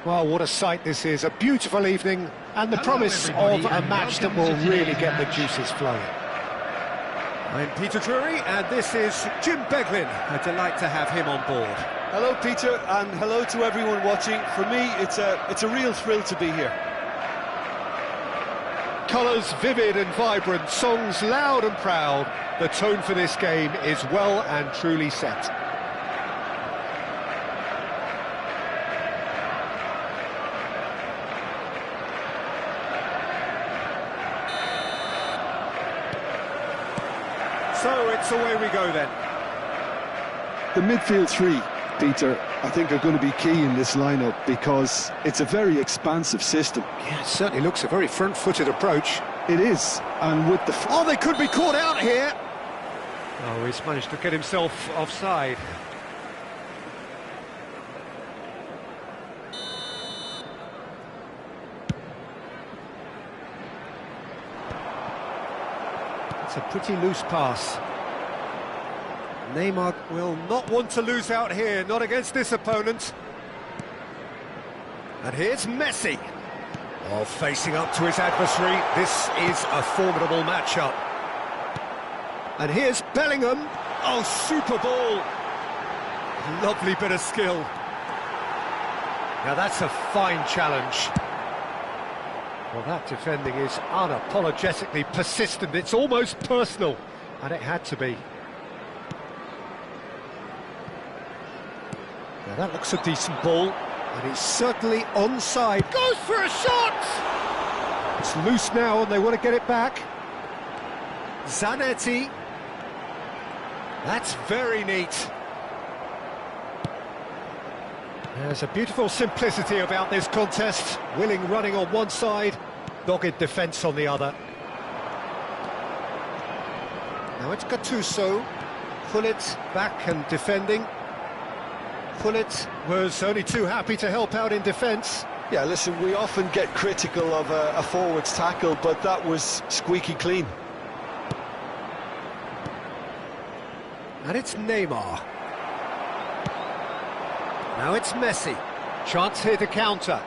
Well, what a sight this is. A beautiful evening and the promise of a match that will really get the juices flowing.
I'm Peter Drury, and this is Jim Beglin. A delight to have him on board.
Hello, Peter, and hello to everyone watching. For me, it's a real thrill to be here.
Colours vivid and vibrant, songs loud and proud. The tone for this game is well and truly set.
So it's away we go then.
The midfield three, Peter, I think are going to be key in this lineup because it's a very expansive system.
Yeah, it certainly looks a very front-footed approach.
It is, and with the...
Oh, they could be caught out here. Oh, he's managed to get himself offside.
It's a pretty loose pass. Neymar
Will not want to lose out here, not against this opponent. And here's Messi. Oh, facing up to his adversary. This is a formidable matchup. And here's Bellingham. Oh, super ball. Lovely bit of skill. Now that's a fine challenge.
Well, that defending is unapologetically persistent. It's almost personal, and it had to be.
Now that looks a decent ball, and he's certainly onside.
Goes for a shot! It's loose now, and they want to get it back.
Zanetti. That's very neat.
There's a beautiful simplicity about this contest. Willing running on one side, dogged defence on the other. Now it's Gattuso. Gullit back and defending. Gullit was only too happy to help out in defence.
Yeah, listen, we often get critical of a forward's tackle, but that was squeaky clean.
And it's Neymar. Now it's Messi. Chance here to counter.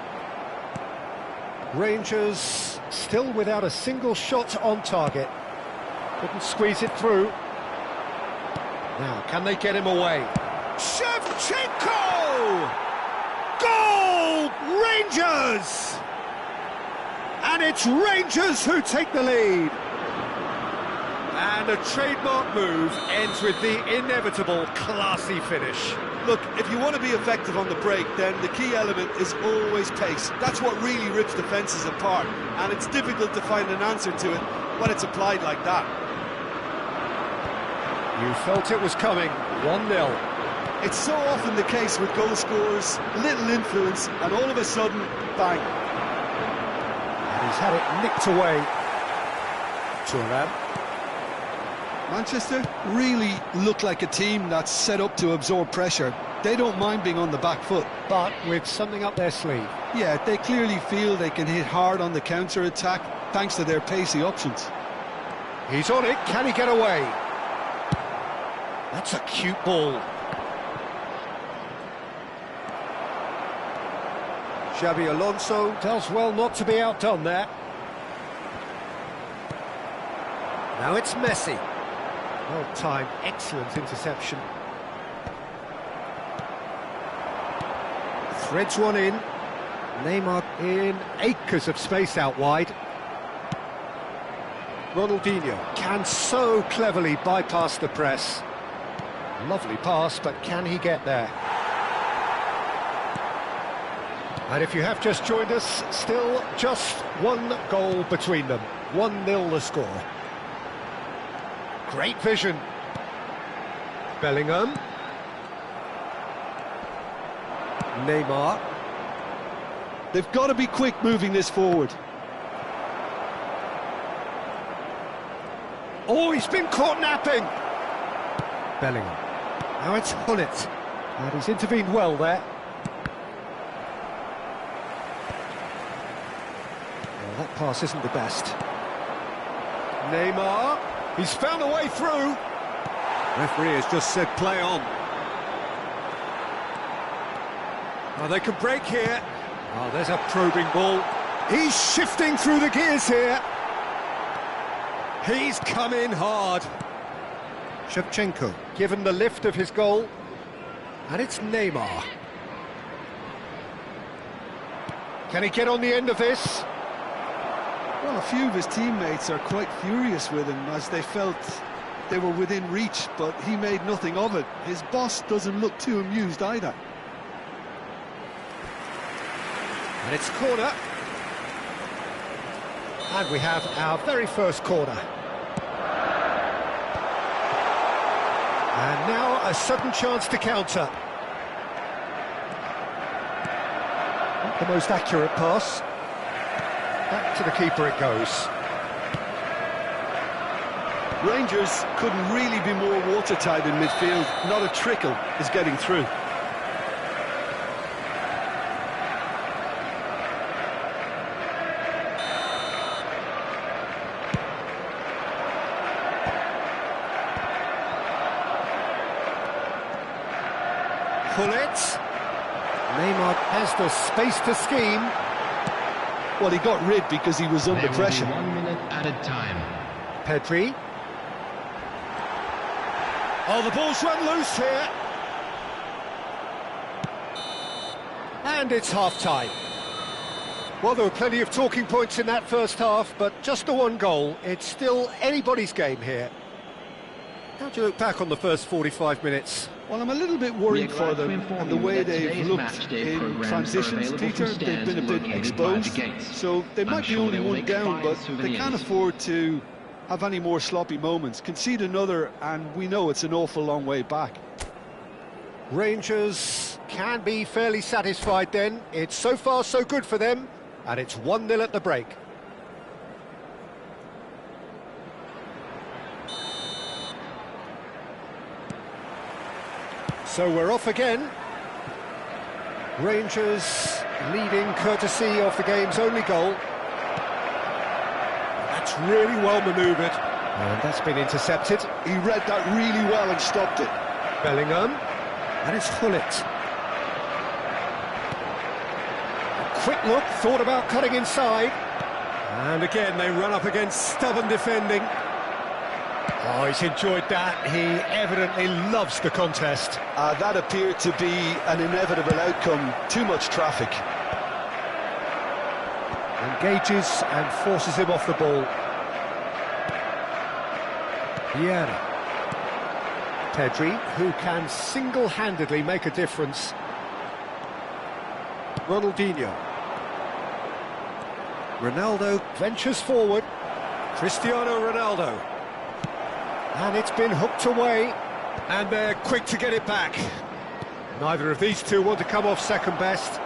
Rangers still without a single shot on target. Couldn't squeeze it through. Now, can they get him away?
Shevchenko! Goal! Rangers!
And it's Rangers who take the lead.
And a trademark move ends with the inevitable classy finish.
Look, if you want to be effective on the break, then the key element is always pace. That's what really rips defences apart, and it's difficult to find an answer to it when it's applied like that.
You felt it was coming. 1-0.
It's so often the case with goal scorers, little influence, and all of a sudden, bang.
And he's had it nicked away. Thuram.
Manchester really look like a team that's set up to absorb pressure. They don't mind being on the back foot.
But with something up their sleeve.
Yeah, they clearly feel they can hit hard on the counter-attack thanks to their pacey options.
He's on it, can he get away? That's a cute ball.
Xabi Alonso
Does well not to be outdone there.
Now it's Messi.
Well timed, excellent interception. Threads one in. Neymar in acres of space out wide. Ronaldinho can so cleverly bypass the press. Lovely pass, but can he get there? And if you have just joined us, still just one goal between them. 1-0 the score. Great vision. Bellingham. Neymar.
They've got to be quick moving this forward.
Oh, he's been caught napping. Bellingham. Now it's Gullit. And he's intervened well there. Well, that pass isn't the best. Neymar. He's found a way through.
Referee has just said play on. Well, they can break here. Oh, there's a probing ball. He's shifting through the gears here. He's come in hard. Shevchenko given the lift of his goal. And it's Neymar. Can he get on the end of this?
Well, a few of his teammates are quite furious with him as they felt they were within reach, but he made nothing of it. His boss doesn't look too amused either.
And it's corner. And we have our very first corner. And now a sudden chance to counter. Not the most accurate pass. Back to the keeper it goes.
Rangers couldn't really be more watertight in midfield. Not a trickle is getting through.
Pull it. Neymar has the space to scheme.
Well, he got rid because he was under pressure.
1 minute added time.
Pedri. Oh, the ball's run loose here. And it's half-time. Well, there were plenty of talking points in that first half, but just the one goal. It's still anybody's game here. How do you look back on the first 45 minutes?
Well, I'm a little bit worried for them and the way they've looked in transitions, Peter. They've been a bit exposed, so they might be only one down, but they can't afford to have any more sloppy moments. Concede another, and we know it's an awful long way back.
Rangers can be fairly satisfied then. It's so far so good for them, and it's 1-0 at the break. So we're off again. Rangers leading courtesy of the game's only goal. That's really well manoeuvred. And that's been intercepted.
He read that really well and stopped it.
Bellingham. And it's Hullet. A quick look, thought about cutting inside. And again, they run up against stubborn defending. Oh, he's enjoyed that. He evidently loves the contest.
That appeared to be an inevitable outcome. Too much traffic.
Engages and forces him off the ball. Vieira. Pedri, who can single-handedly make a difference. Ronaldinho. Ronaldo ventures forward. Cristiano Ronaldo. And it's been hooked away. And they're quick to get it back. Neither of these two want to come off second best.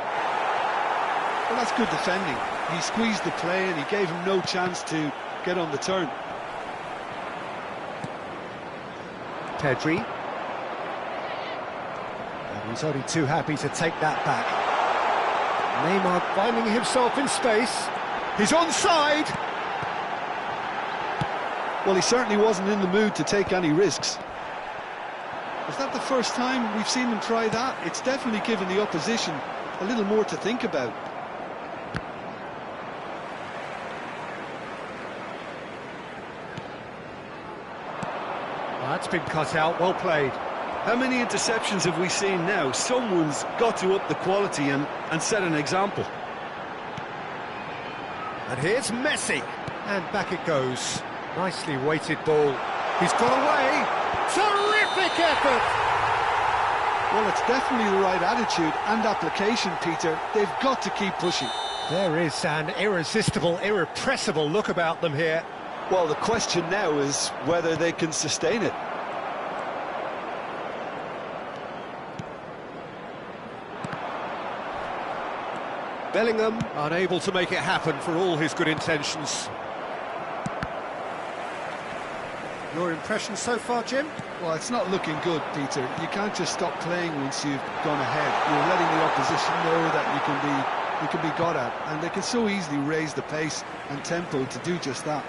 Well, that's good defending. He squeezed the play and he gave him no chance to get on the turn.
Pedri. And he's only too happy to take that back. Neymar finding himself in space. He's onside.
Well, he certainly wasn't in the mood to take any risks. Is that the first time we've seen him try that? It's definitely given the opposition a little more to think about.
That's been cut out, well played.
How many interceptions have we seen now? Someone's got to up the quality and set an example.
And here's Messi. And back it goes. Nicely weighted ball. He's got away. Terrific effort!
Well, it's definitely the right attitude and application, Peter. They've got to keep pushing.
There is an irresistible, irrepressible look about them here.
Well, the question now is whether they can sustain it.
Bellingham unable to make it happen for all his good intentions. Your impression so far, Jim?
Well, it's not looking good, Peter. You can't just stop playing once you've gone ahead. You're letting the opposition know that you can be got at, and they can so easily raise the pace and tempo to do just that.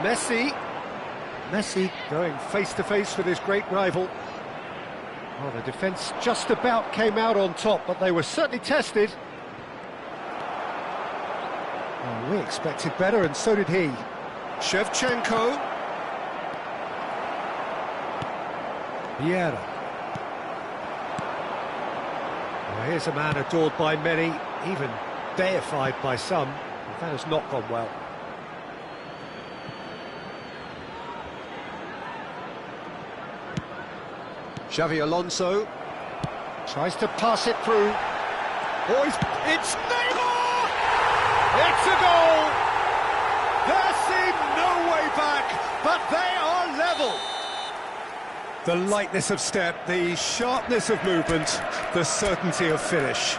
Messi going face to face with his great rival.
Well, the defence just about came out on top, but they were certainly tested. Well, we expected better, and so did he.
Shevchenko.
Vieira. Well, here's a man adored by many, even deified by some. That has not gone well.
Xavi Alonso.
Tries to pass it through.
Oh, it's Neymar!
It's a goal! There seemed no way back, but they are level.
The lightness of step, the sharpness of movement, the certainty of finish.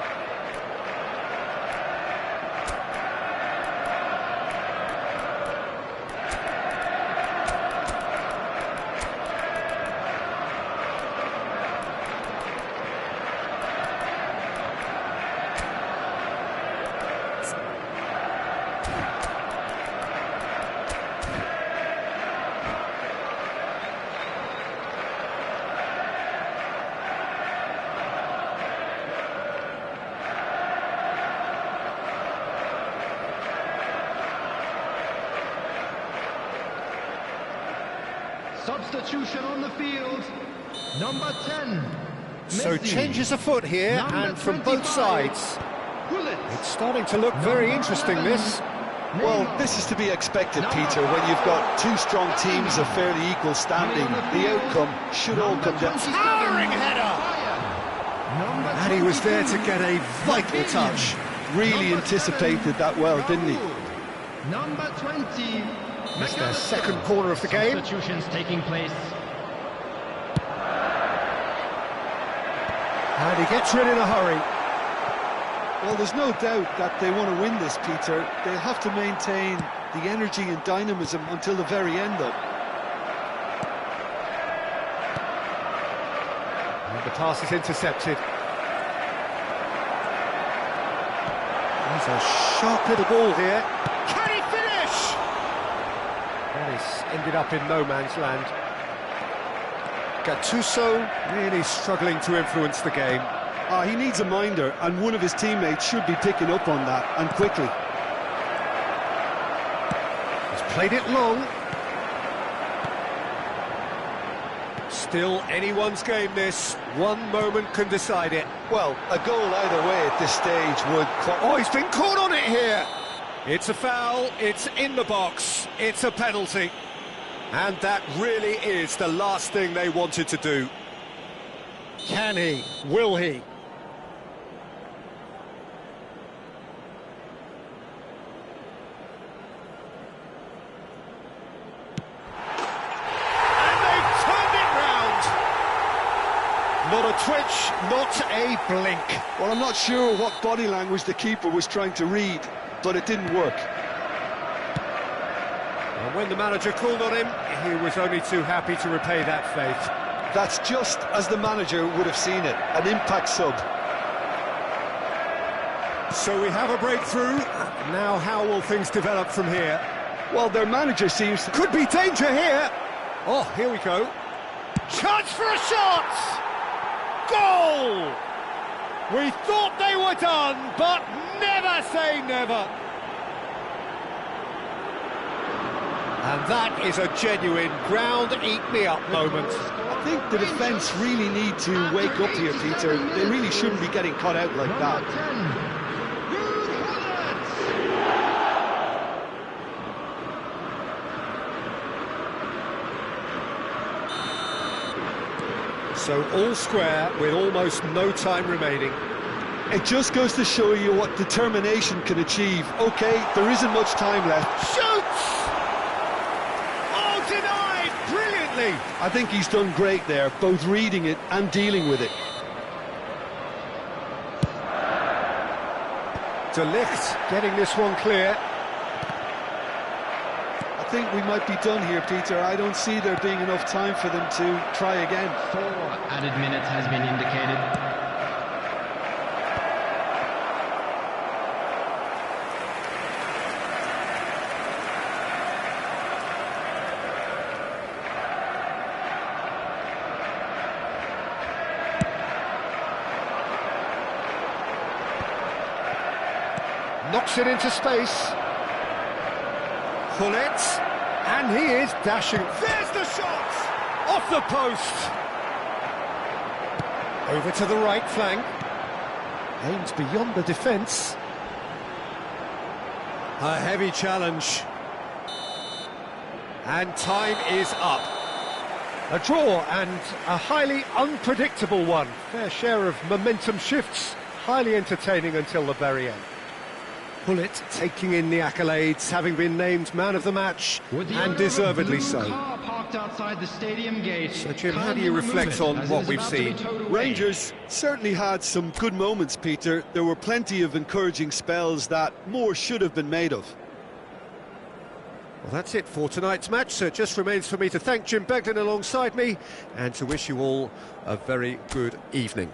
Substitution on the field. Number 10.
So
Messi.
changes afoot here,
Number
and from
25.
both sides.
Bullet.
It's starting to look very interesting, this.
Well, this is to be expected, Peter, when you've got two strong teams of fairly equal standing. The outcome should all come down.
Towering header!
And he was there to get a vital touch.
Really anticipated that well, didn't he?
Number 20.
It's their second corner of the game.
Substitutions taking place.
And he gets rid in a hurry.
Well, there's no doubt that they want to win this, Peter. They'll have to maintain the energy and dynamism until the very end, though.
And the pass is intercepted. There's a sharp little ball here. Can he finish? Well, he's ended up in no man's land. Gattuso really struggling to influence the game.
He needs a minder, and one of his teammates should be picking up on that, and quickly.
He's played it long. Still anyone's game, this. One moment can decide it.
Well, a goal either way at this stage would...
Oh, he's been caught on it here. It's a foul, it's in the box, it's a penalty.
And that really is the last thing they wanted to do.
Can he? Will he? And they've turned it round. Not a twitch, not a blink.
Well, I'm not sure what body language the keeper was trying to read, but it didn't work.
And when the manager called on him, he was only too happy to repay that faith.
That's just as the manager would have seen it, an impact sub.
So we have a breakthrough. Now how will things develop from here?
Well, their manager seems to...
Could be danger here. Oh, here we go.
Chance for a shot! Goal! We thought they were done, but never say never. And that is a genuine ground-eat-me-up moment.
I think the defence really need to wake up here, Peter. They really shouldn't be getting caught out like that.
So all square with almost no time remaining.
It just goes to show you what determination can achieve. OK, there isn't much time left.
Shoots! Oh, denied! Brilliantly!
I think he's done great there, both reading it and dealing with it.
De Ligt getting this one clear.
I think we might be done here, Peter. I don't see there being enough time for them to try again.
4 added minutes has been indicated.
Knocks it into space. Gullit, and he is dashing. There's the shot! Off the post! Over to the right flank. Aims beyond the defence.
A heavy challenge. And time is up.
A draw and a highly unpredictable one. Fair share of momentum shifts. Highly entertaining until the very end. Gullit taking in the accolades, having been named man of the match, and deservedly so.
Outside the stadium gate.
So Jim, how do you reflect on what we've seen?
Rangers certainly had some good moments, Peter. There were plenty of encouraging spells that more should have been made of.
Well, that's it for tonight's match, so it just remains for me to thank Jim Beglin alongside me and to wish you all a very good evening.